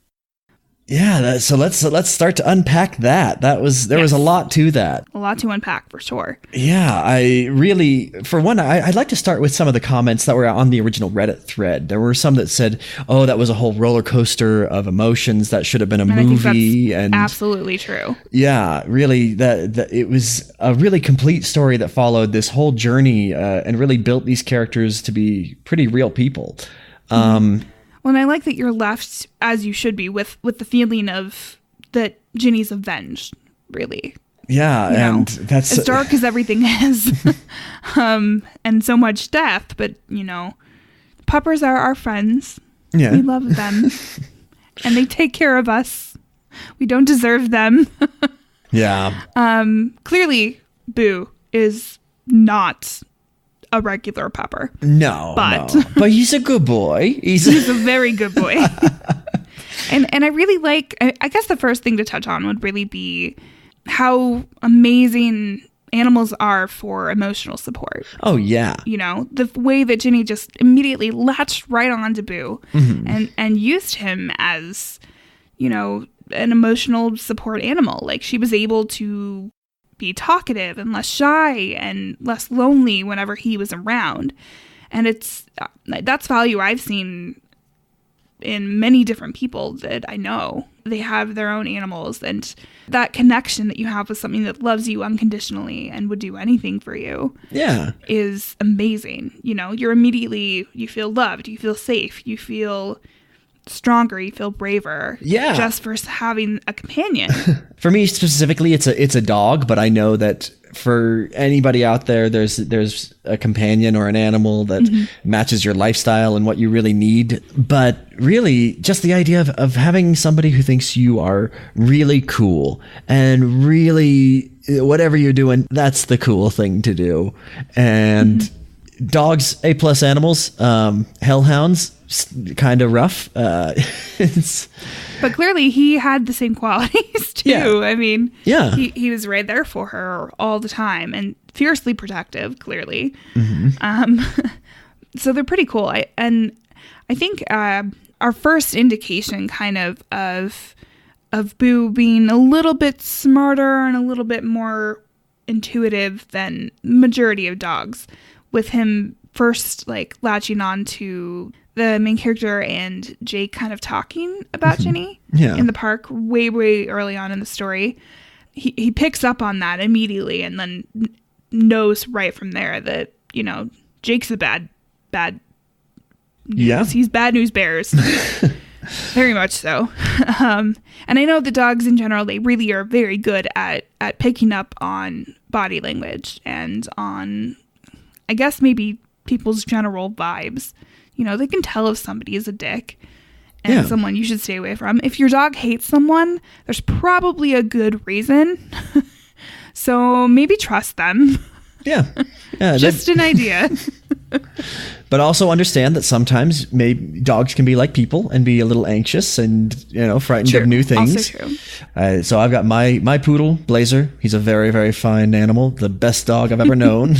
Yeah, so let's start to unpack that. There was a lot to that. A lot to unpack for sure. Yeah, I really, for one, I'd like to start with some of the comments that were on the original Reddit thread. There were some that said, "Oh, that was a whole roller coaster of emotions. That should have been a movie." I think that's and absolutely true. Yeah, really, that it was a really complete story that followed this whole journey and really built these characters to be pretty real people. Well, and I like that you're left, as you should be, with the feeling of that Ginny's avenged, really. Yeah, and that's as dark as everything is, and so much death. But puppers are our friends. Yeah, we love them, and they take care of us. We don't deserve them. Yeah. Clearly, Boo is not a regular pupper. No, but he's a good boy. He's a very good boy. and I really like, I guess the first thing to touch on would really be how amazing animals are for emotional support. Oh, yeah. The way that Ginny just immediately latched right onto Boo and used him as, an emotional support animal. Like, she was able to be talkative and less shy and less lonely whenever he was around. And that's value I've seen in many different people that I know. They have their own animals, and that connection that you have with something that loves you unconditionally and would do anything for you is amazing. You feel loved, you feel safe, you feel stronger, you feel braver, just for having a companion. For me specifically, it's a dog, but I know that for anybody out there, there's a companion or an animal that matches your lifestyle and what you really need. But really, just the idea of having somebody who thinks you are really cool and really whatever you're doing, that's the cool thing to do. And dogs, A+ animals, hellhounds, kind of rough. But clearly he had the same qualities too. Yeah. I mean, he was right there for her all the time and fiercely protective, clearly. So they're pretty cool. I think our first indication kind of Boo being a little bit smarter and a little bit more intuitive than the majority of dogs, with him first latching on to the main character and Jake kind of talking about Ginny in the park way, way early on in the story. He picks up on that immediately and then knows right from there that, Jake's a bad news. Yeah. He's bad news bears. Very much so. And I know the dogs in general, they really are very good at picking up on body language and on, I guess, maybe people's general vibes. They can tell if somebody is a dick and someone you should stay away from. If your dog hates someone, there's probably a good reason. So maybe trust them. Yeah. Just an idea. But also understand that sometimes maybe dogs can be like people and be a little anxious and, frightened of new things. Also true. So I've got my poodle, Blazer. He's a very, very fine animal. The best dog I've ever known.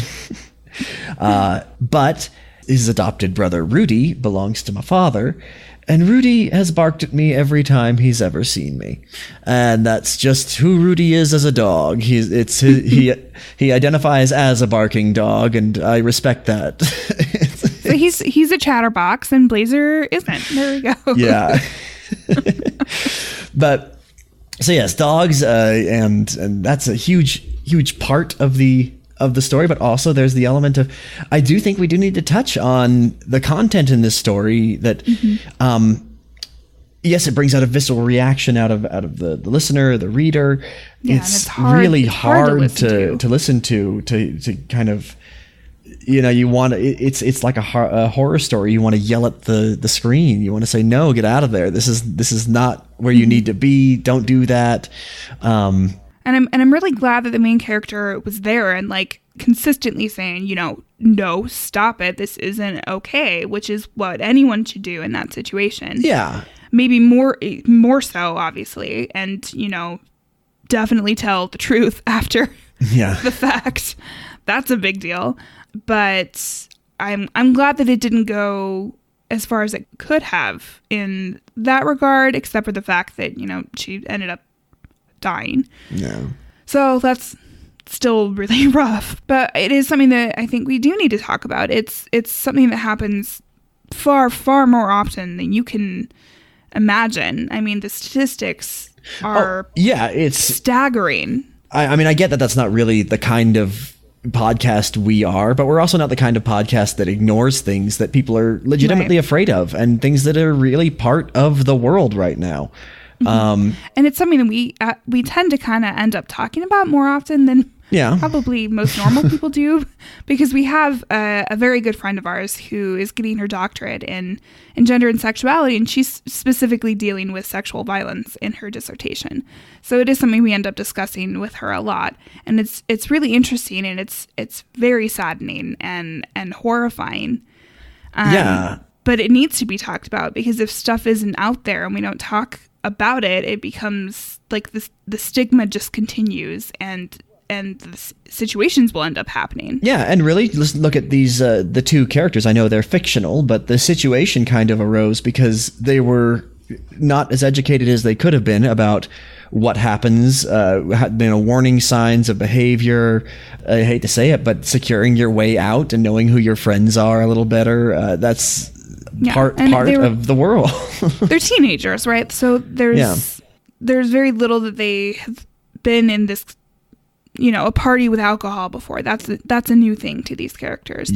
But his adopted brother, Rudy, belongs to my father. And Rudy has barked at me every time he's ever seen me. And that's just who Rudy is as a dog. He identifies as a barking dog, and I respect that. So he's a chatterbox, and Blazer isn't. There we go. Yeah. But so yes, dogs, and that's a huge part of the story, but also there's the element of, I do think we do need to touch on the content in this story that, yes, it brings out a visceral reaction out of the listener, the reader. Yeah, it's hard, really hard hard to listen to kind of you want to, it's like a horror story. You want to yell at the screen. You want to say, no, get out of there. This is not where you need to be. Don't do that. And I'm really glad that the main character was there and like consistently saying, no, stop it. This isn't okay, which is what anyone should do in that situation. Yeah. Maybe more so, obviously, and, definitely tell the truth after the fact. That's a big deal. But I'm glad that it didn't go as far as it could have in that regard, except for the fact that, she ended up dying. Yeah. So that's still really rough, but it is something that I think we do need to talk about. It's something that happens far, far more often than you can imagine. I mean, the statistics are it's staggering. I mean, I get that that's not really the kind of podcast we are, but we're also not the kind of podcast that ignores things that people are legitimately afraid of and things that are really part of the world right now. And it's something that we tend to kind of end up talking about more often than probably most normal people do, because we have a very good friend of ours who is getting her doctorate in gender and sexuality, and she's specifically dealing with sexual violence in her dissertation. So it is something we end up discussing with her a lot, and it's really interesting, and it's very saddening and horrifying. But it needs to be talked about, because if stuff isn't out there and we don't talk about it, it becomes like the stigma just continues, and the situations will end up happening. Yeah, and really, let's look at these the two characters. I know they're fictional, but the situation kind of arose because they were not as educated as they could have been about what happens, warning signs of behavior. I hate to say it, but securing your way out and knowing who your friends are a little better. That's part of the world. They're teenagers, right? So there's very little that they have been in this, a party with alcohol before. That's a new thing to these characters.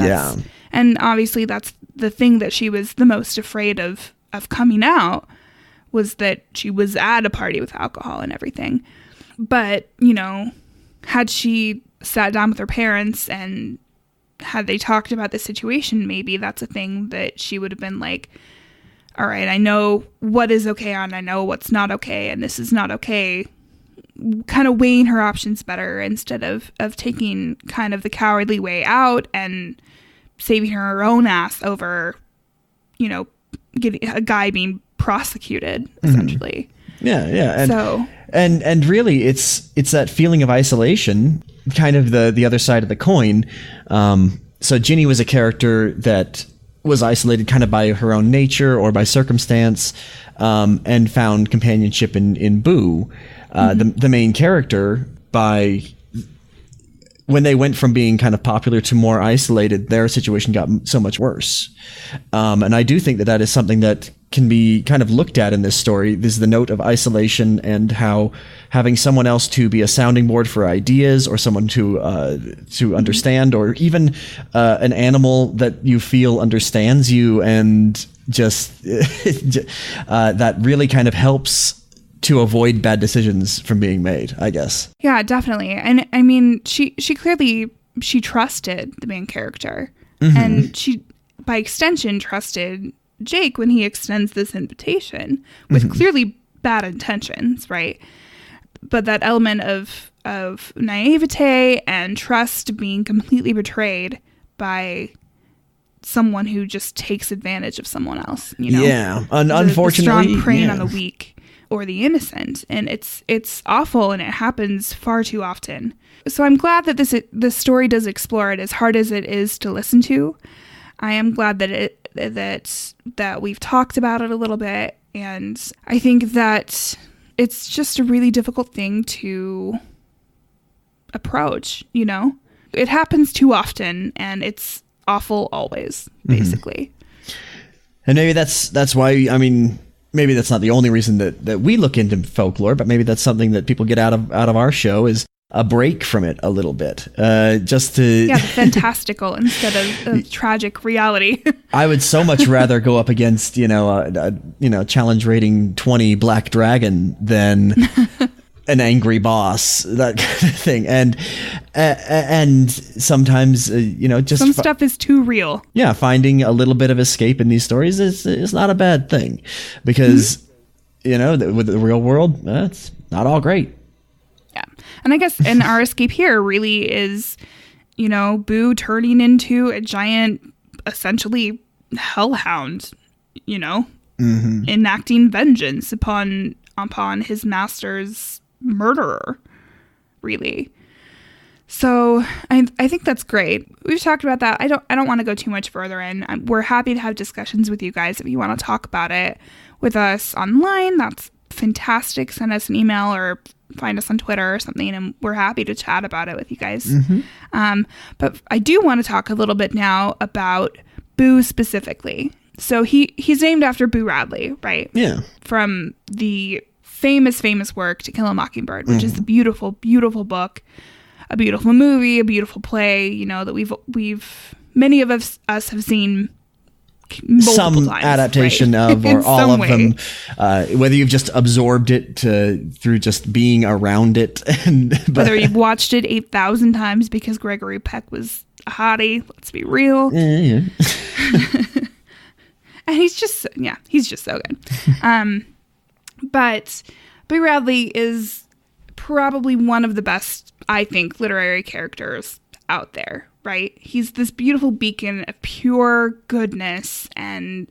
And obviously that's the thing that she was the most afraid of coming out, was that she was at a party with alcohol and everything. But, had she sat down with her parents and had they talked about the situation, maybe that's a thing that she would have been like, all right, I know what is okay and I know what's not okay, and this is not okay. Kind of weighing her options better instead of taking kind of the cowardly way out and saving her own ass over, getting a guy being prosecuted, essentially. And really it's that feeling of isolation, kind of the other side of the coin. So Ginny was a character that was isolated kind of by her own nature or by circumstance, and found companionship in Boo, the main character. When they went from being kind of popular to more isolated, their situation got so much worse. And I do think that is something that can be kind of looked at in this story. This is the note of isolation, and how having someone else to be a sounding board for ideas, or someone to understand, or even an animal that you feel understands you, and just that really kind of helps to avoid bad decisions from being made, I guess. Yeah, definitely. And I mean, she clearly trusted the main character, and she, by extension, trusted Jake when he extends this invitation with clearly bad intentions, right? But that element of naivete and trust being completely betrayed by someone who just takes advantage of someone else, unfortunately, the strong preying on the weak or the innocent, and it's awful, and it happens far too often. So I'm glad that this story does explore it, as hard as it is to listen to. I am glad that we've talked about it a little bit, and I think that it's just a really difficult thing to approach. It happens too often, and it's awful always, basically. And maybe that's why, I mean, maybe that's not the only reason that we look into folklore, but maybe that's something that people get out of our show, is a break from it a little bit, just to the fantastical instead of tragic reality. I would so much rather go up against challenge rating 20 Black Dragon than an angry boss, that kind of thing. And sometimes, just some stuff is too real. Yeah, finding a little bit of escape in these stories is not a bad thing, because with the real world, it's not all great. Yeah, and I guess our escape here really is, Boo turning into a giant, essentially hellhound, enacting vengeance upon his master's murderer, really. So I think that's great. We've talked about that. I don't want to go too much further in. We're happy to have discussions with you guys if you want to talk about it with us online. That's fantastic. Send us an email or find us on Twitter or something, and we're happy to chat about it with you guys. But I do want to talk a little bit now about Boo specifically. So he's named after Boo Radley, right? Yeah. From the famous work To Kill a Mockingbird, which is a beautiful, beautiful book, a beautiful movie, a beautiful play, that we've many of us have seen multiple times, adaptation right? of, or all of way. them, whether you've just absorbed it through just being around it, whether you've watched it 8,000 times because Gregory Peck was a hottie. Let's be real. Yeah. And he's just so good. But Boo Radley is probably one of the best, I think, literary characters out there, right? He's this beautiful beacon of pure goodness and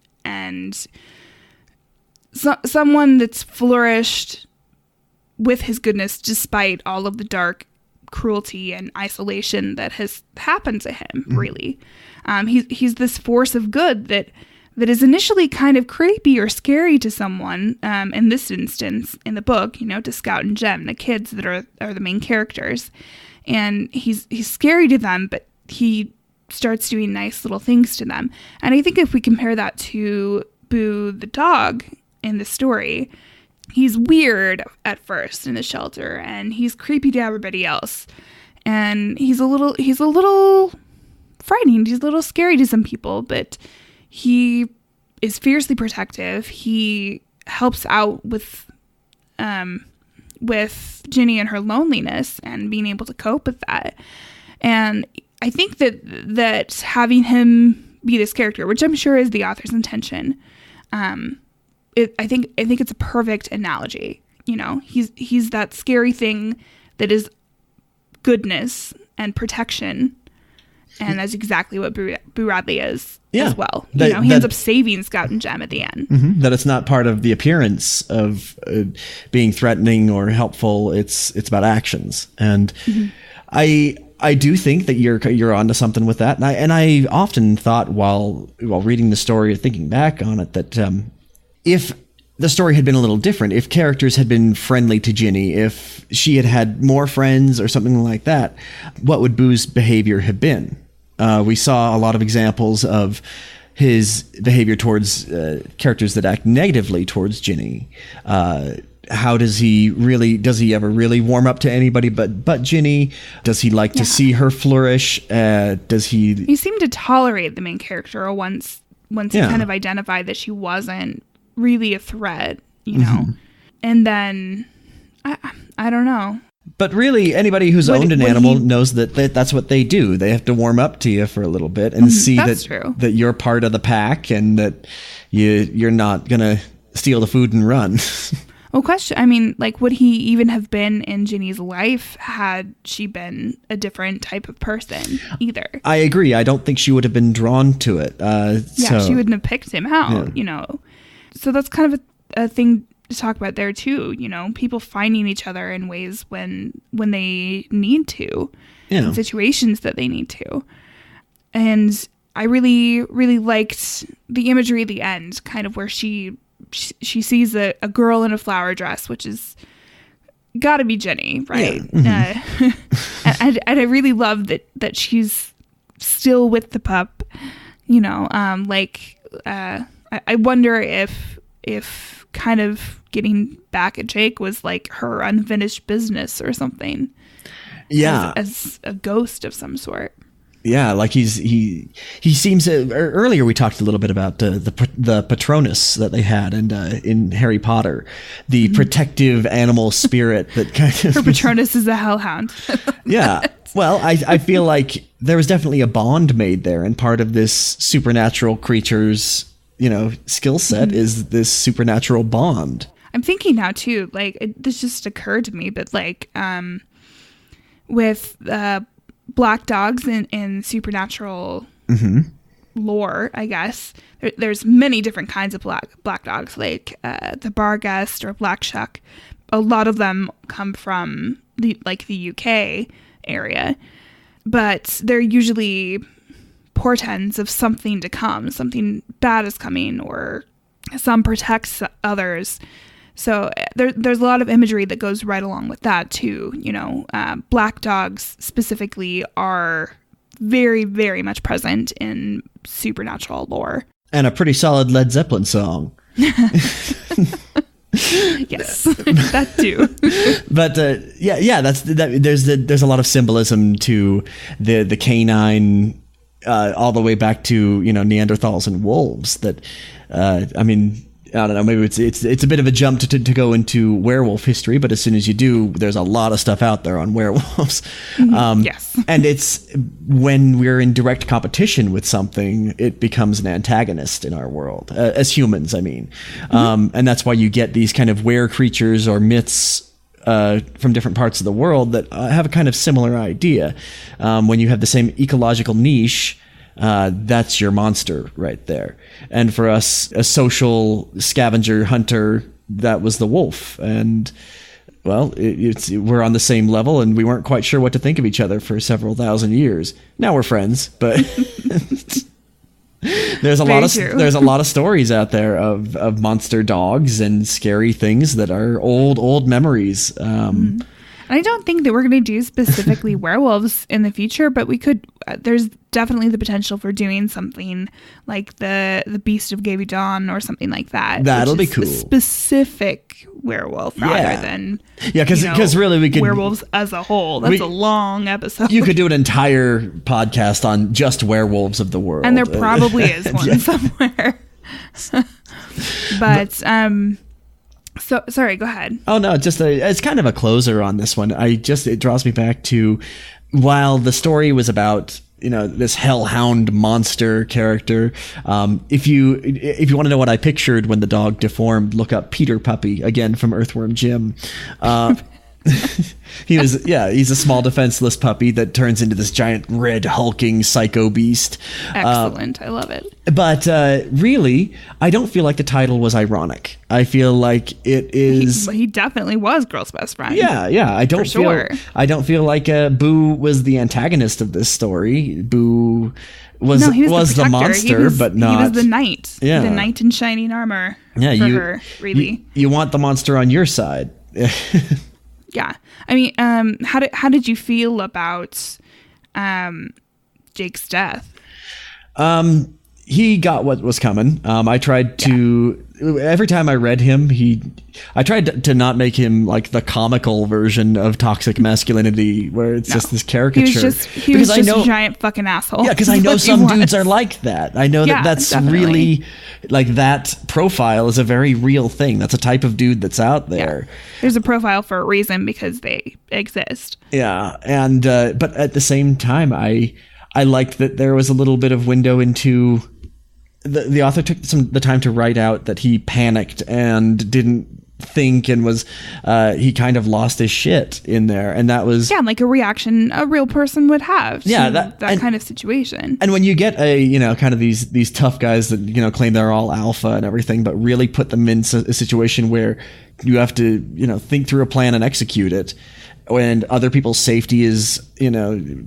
someone that's flourished with his goodness despite all of the dark cruelty and isolation that has happened to him, really. He's this force of good that is initially kind of creepy or scary to someone, in this instance, in the book, to Scout and Jem, the kids that are the main characters. And he's scary to them, but he starts doing nice little things to them. And I think if we compare that to Boo the dog in the story, he's weird at first in the shelter, and he's creepy to everybody else. And he's a little frightening. He's a little scary to some people, but he is fiercely protective. He helps out with Ginny and her loneliness and being able to cope with that. And I think that having him be this character, which I'm sure is the author's intention, I think it's a perfect analogy. He's that scary thing that is goodness and protection. And that's exactly what Boo Radley is as well. He ends up saving Scout and Jem at the end. That it's not part of the appearance of being threatening or helpful. It's about actions. And I do think that you're onto something with that. And I often thought while reading the story or thinking back on it that if the story had been a little different, if characters had been friendly to Ginny, if she had more friends or something like that, what would Boo's behavior have been? We saw a lot of examples of his behavior towards characters that act negatively towards Ginny. How does he ever really warm up to anybody but Ginny? Does he like to see her flourish? He seemed to tolerate the main character once he kind of identified that she wasn't really a threat, And then I don't know. But really, anybody who's owned an animal knows that that's what they do. They have to warm up to you for a little bit and see that you're part of the pack and that you're not going to steal the food and run. Well, question. I mean, would he even have been in Ginny's life had she been a different type of person either? I agree. I don't think she would have been drawn to it. She wouldn't have picked him out, So that's kind of a thing to talk about there too, people finding each other in ways when they need to, in situations that they need to. And I really, really liked the imagery at the end, kind of where she sees a girl in a flower dress, which is gotta be Ginny, right? Yeah. And I really love that she's still with the pup, I wonder if kind of getting back at Jake was her unfinished business or something. Yeah. As a ghost of some sort. Yeah, like he seems earlier we talked a little bit about the Patronus that they had in Harry Potter, the protective animal spirit that kind of Her Patronus is a hellhound. Yeah. Well, I feel like there was definitely a bond made there, and part of this supernatural creature's, skill set is this supernatural bond. I'm thinking now too, like this just occurred to me, but like with black dogs in supernatural lore, I guess there's many different kinds of black dogs, like the Barghest or Black Shuck. A lot of them come from the UK area, but they're usually portents of something to come, something bad is coming, or some protects others. So there's a lot of imagery that goes right along with that too. Black dogs specifically are very, very much present in supernatural lore. And a pretty solid Led Zeppelin song. Yes, that too. But there's a lot of symbolism to the canine, all the way back to Neanderthals and wolves. That I don't know, maybe it's a bit of a jump to go into werewolf history, but as soon as you do, there's a lot of stuff out there on werewolves. Yes. And it's when we're in direct competition with something, it becomes an antagonist in our world, as humans, I mean. And that's why you get these kind of were creatures or myths from different parts of the world that have a kind of similar idea. When you have the same ecological niche, that's your monster right there. And for us, a social scavenger hunter, that was the wolf. And well, we're on the same level, and we weren't quite sure what to think of each other for several thousand years. Now we're friends, but there's a lot of stories out there of monster dogs and scary things that are old memories. I don't think that we're going to do specifically werewolves in the future, but we could. There's definitely the potential for doing something like the Beast of Gavidon or something like that. That'll be cool. A specific werewolf rather than because really we could werewolves as a whole. That's a long episode. You could do an entire podcast on just werewolves of the world, and there probably is one somewhere. But So sorry, go ahead. Oh no, it's kind of a closer on this one. It draws me back to while the story was about this hellhound monster character. If you want to know what I pictured when the dog deformed, look up Peter Puppy again from Earthworm Jim. He's a small defenseless puppy that turns into this giant red hulking psycho beast. Excellent. I love it. But really, I don't feel like the title was ironic. I feel like it is. He definitely was Girl's Best Friend. Yeah. I don't feel like Boo was the antagonist of this story. Boo was the monster, but not. He was the knight. Yeah. The knight in shining armor. Yeah, for her, really. You want the monster on your side. Yeah. I mean, how did you feel about Jake's death? He got what was coming. I tried to every time I read him, I tried to not make him like the comical version of toxic masculinity, where it's just this caricature. He was just a giant fucking asshole. Yeah, because I know some dudes are like that. I know that's definitely. Really like that profile is a very real thing. That's a type of dude that's out there. Yeah. There's a profile for a reason because they exist. Yeah, and but at the same time, I liked that there was a little bit of window into. The author took the time to write out that he panicked and didn't think and was he kind of lost his shit in there, and that was like a reaction a real person would have to that kind of situation. And when you get kind of these tough guys that claim they're all alpha and everything, but really put them in a situation where you have to think through a plan and execute it, and other people's safety is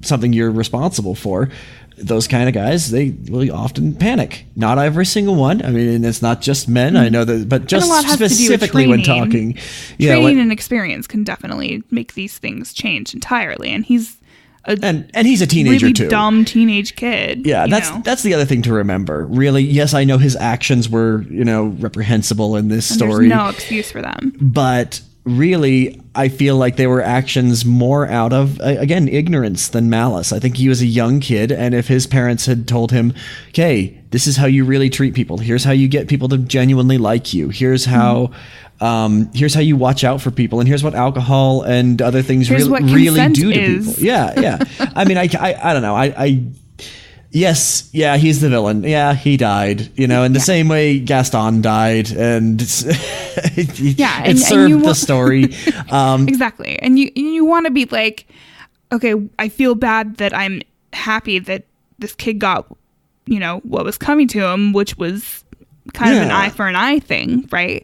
something you're responsible for. Those kind of guys, they really often panic. Not every single one. I mean, it's not just men. I know that, but just specifically when talking, training and experience can definitely make these things change entirely. And he's he's a teenager really too. Dumb teenage kid. Yeah, that's the other thing to remember. Really, yes, I know his actions were reprehensible in this story. There's no excuse for them. But really, I feel like they were actions more out of, again, ignorance than malice. I think he was a young kid, and if his parents had told him, okay, this is how you really treat people. Here's how you get people to genuinely like you. Here's how you watch out for people, and here's what alcohol and other things really do to people. Yeah. I mean, I don't know. Yes, yeah, he's the villain. Yeah, he died. In the same way Gaston died, and it served the story. Exactly, and you want to be like, okay, I feel bad that I'm happy that this kid got, what was coming to him, which was kind of an eye for an eye thing, right?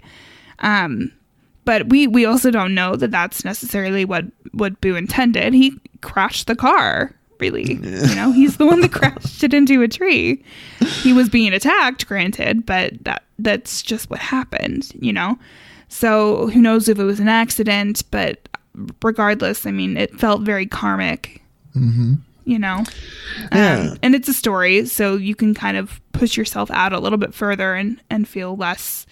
But we also don't know that that's necessarily what Boo intended. He crashed the car. Really, he's the one that crashed it into a tree. He was being attacked, granted, but that's just what happened, So who knows if it was an accident, but regardless, I mean, it felt very karmic, and it's a story, so you can kind of push yourself out a little bit further and feel less,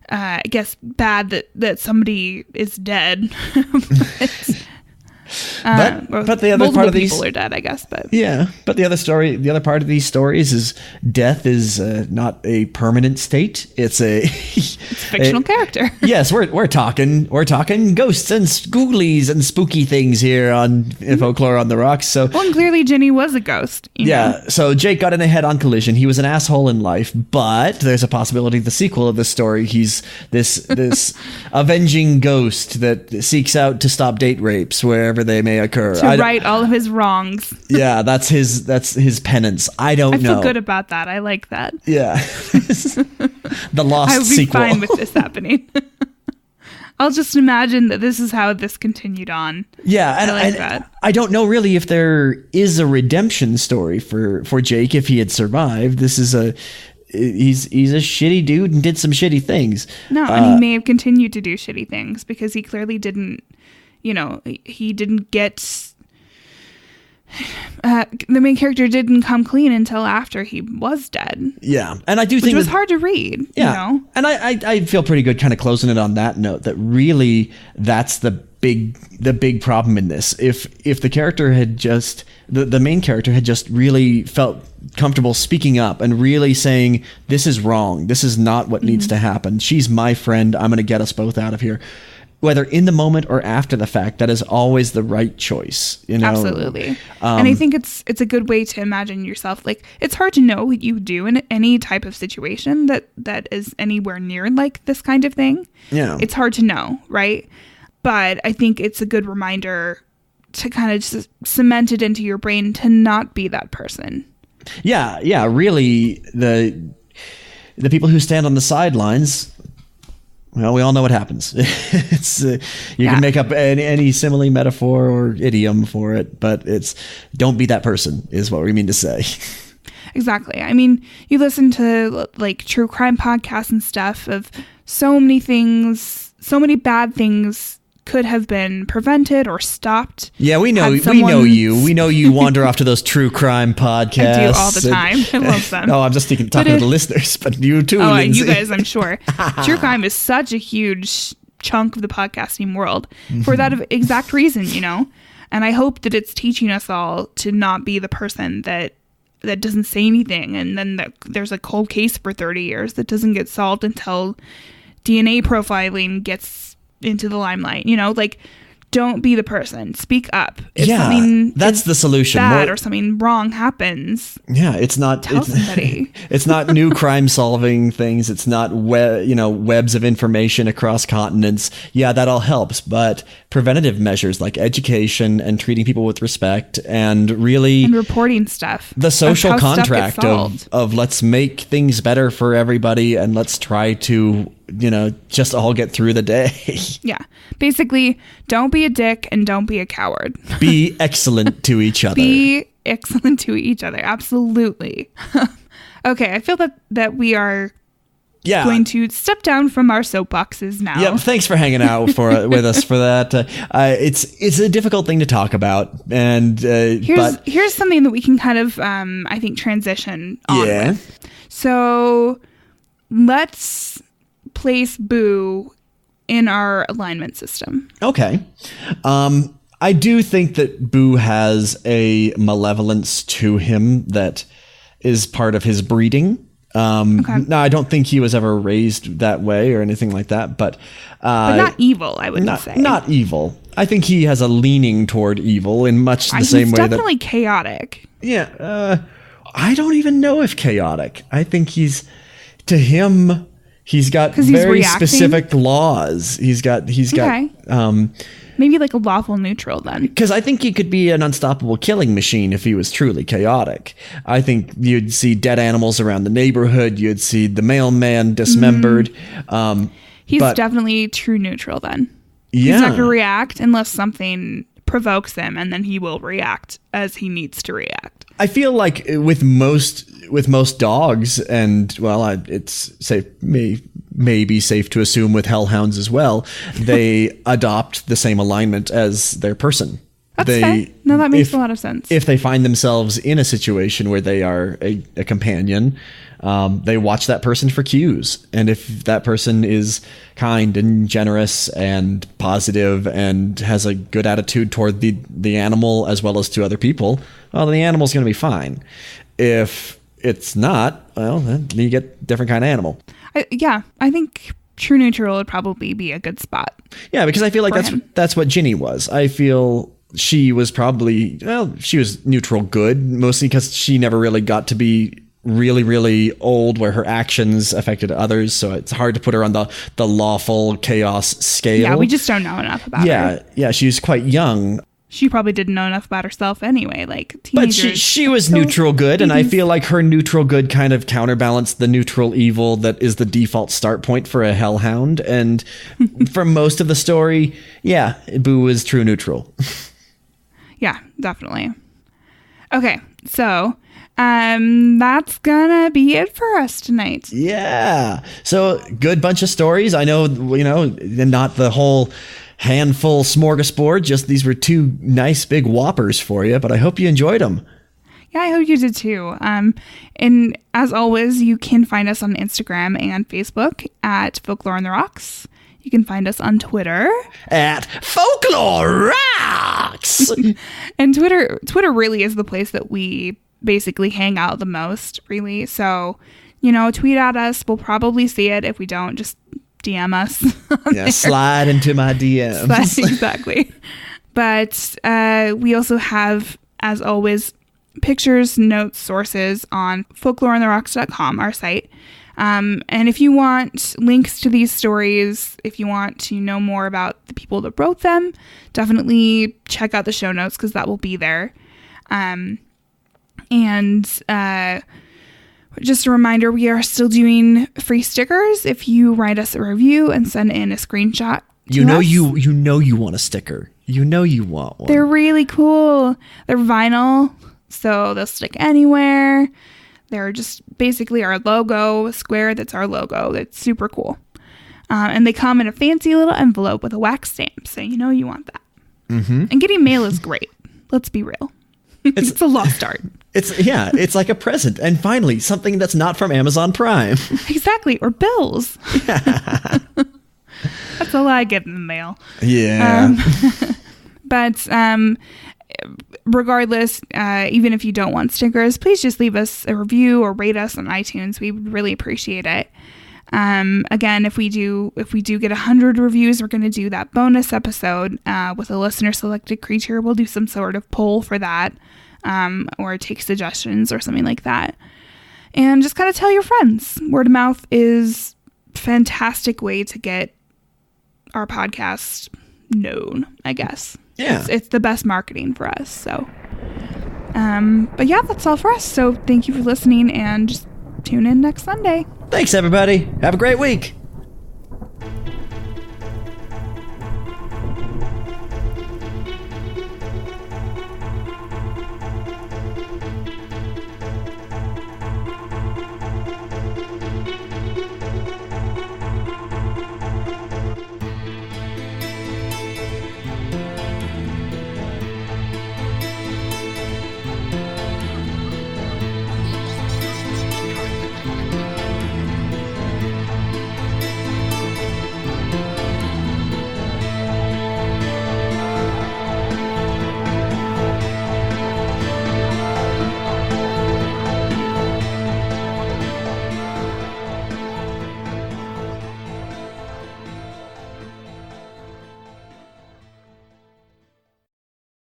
I guess, bad that somebody is dead. But the other part of these people are dead, I guess. But but the other part of these stories is death is not a permanent state. It's a fictional character. Yes, we're talking ghosts and ghoulies and spooky things here on Folklore on the Rocks. So and clearly Ginny was a ghost. You know? So Jake got in a head-on collision. He was an asshole in life, but there's a possibility the sequel of this story, he's this avenging ghost that seeks out to stop date rapes wherever they may occur. To right all of his wrongs. Yeah, that's his penance. I know. I feel good about that. I like that. Yeah. The Lost I would be sequel. fine with this happening. I'll just imagine that this is how this continued on. Yeah, and I like that. I don't know really if there is a redemption story for Jake if he had survived. This is he's a shitty dude and did some shitty things. No, and he may have continued to do shitty things because he clearly didn't. He didn't get. The main character didn't come clean until after he was dead. Yeah, and I do think it was hard to read. Yeah, and I feel pretty good, kind of closing it on that note. That really, that's the big problem in this. If the character had just the main character had just really felt comfortable speaking up and really saying, this is wrong, this is not what needs to happen. She's my friend. I'm going to get us both out of here. Whether in the moment or after the fact, that is always the right choice. Absolutely. And I think it's a good way to imagine yourself. Like, it's hard to know what you do in any type of situation that is anywhere near like this kind of thing. Yeah. It's hard to know, right? But I think it's a good reminder to kind of just cement it into your brain to not be that person. Yeah. Really, the people who stand on the sidelines. Well, we all know what happens. You can make up any simile, metaphor, or idiom for it, but it's don't be that person is what we mean to say. Exactly. I mean, you listen to like true crime podcasts and stuff of so many things, so many bad things could have been prevented or stopped. Yeah, we know you. We know you wander off to those true crime podcasts. I do all the time. I love them. No, I'm just talking to the listeners, but you too, Lindsay. You guys, I'm sure. True crime is such a huge chunk of the podcasting world for that exact reason, And I hope that it's teaching us all to not be the person that doesn't say anything, and then there's a cold case for 30 years that doesn't get solved until DNA profiling gets into the limelight. Like, don't be the person. Speak up. If something that's the solution. Bad or something wrong happens. Yeah, it's not. Tell somebody. It's not new crime solving things. It's not webs of information across continents. Yeah, that all helps, but preventative measures like education and treating people with respect and really reporting stuff. The social contract of let's make things better for everybody and let's try to just all get through the day. Yeah. Basically, don't be a dick and don't be a coward. Be excellent to each other. Be excellent to each other. Absolutely. Okay, I feel that we are going to step down from our soapboxes now. Yep, thanks for hanging out with us for that. It's a difficult thing to talk about, and here's something that we can kind of I think transition on with. So let's place Boo in our alignment system. Okay. I do think that Boo has a malevolence to him that is part of his breeding. No, I don't think he was ever raised that way or anything like that, but not evil, I wouldn't say. Not evil. I think he has a leaning toward evil in much the same way that... He's definitely chaotic. Yeah. I don't even know if chaotic. I think to him, he's got very specific laws. He's got maybe like a lawful neutral then. Because I think he could be an unstoppable killing machine if he was truly chaotic. I think you'd see dead animals around the neighborhood. You'd see the mailman dismembered. He's definitely true neutral then. Yeah. He's not going to react unless something provokes him, and then he will react as he needs to react. I feel like with most dogs, and well, it's safe, maybe safe to assume with hellhounds as well, they adopt the same alignment as their person. That's fair. No, that makes a lot of sense. If they find themselves in a situation where they are a companion, they watch that person for cues. And if that person is kind and generous and positive and has a good attitude toward the animal as well as to other people, well, the animal's going to be fine. If it's not, well, then you get a different kind of animal. I think true neutral would probably be a good spot. Yeah, because I feel like that's what Ginny was. I feel she was she was neutral good, mostly because she never really got to be really, really old where her actions affected others. So it's hard to put her on the lawful chaos scale. Yeah, we just don't know enough about her. Yeah, she's quite young. She probably didn't know enough about herself anyway, like teenagers. But she was neutral good, and I feel like her neutral good kind of counterbalanced the neutral evil that is the default start point for a hellhound. And for most of the story, yeah, Boo was true neutral. Yeah, definitely. Okay, so that's gonna be it for us tonight. Yeah. So good bunch of stories. I know, not the whole handful smorgasbord, just these were two nice big whoppers for you, but I hope you enjoyed them. Yeah, I hope you did too. And as always, you can find us on Instagram and Facebook at Folklore on the Rocks. You can find us on Twitter at Folklore Rocks. And Twitter really is the place that we basically hang out the most, really. So, tweet at us. We'll probably see it. If we don't, just DM us. Yeah, slide into my DMs. Exactly. But we also have, as always, pictures, notes, sources on folkloreontherocks.com, our site. And if you want links to these stories, if you want to know more about the people that wrote them, definitely check out the show notes because that will be there. Just a reminder, we are still doing free stickers. If you write us a review and send in a screenshot to us, you want a sticker. You know you want one. They're really cool. They're vinyl, so they'll stick anywhere. They're just basically our logo, a square that's our logo. It's super cool. And they come in a fancy little envelope with a wax stamp, so you want that. Mm-hmm. And getting mail is great. Let's be real. It's a lost art. It's like a present. And finally, something that's not from Amazon Prime. Exactly. Or bills. Yeah. That's all I get in the mail. Yeah. But regardless, even if you don't want stickers, please just leave us a review or rate us on iTunes. We would really appreciate it. Again, if we do get 100 reviews, we're going to do that bonus episode with a listener selected creature. We'll do some sort of poll for that, or take suggestions or something like that. And just kind of tell your friends. Word of mouth is a fantastic way to get our podcast known, I guess. Yeah. It's the best marketing for us. So, but yeah, that's all for us. So thank you for listening, and just tune in next Sunday. Thanks, everybody. Have a great week.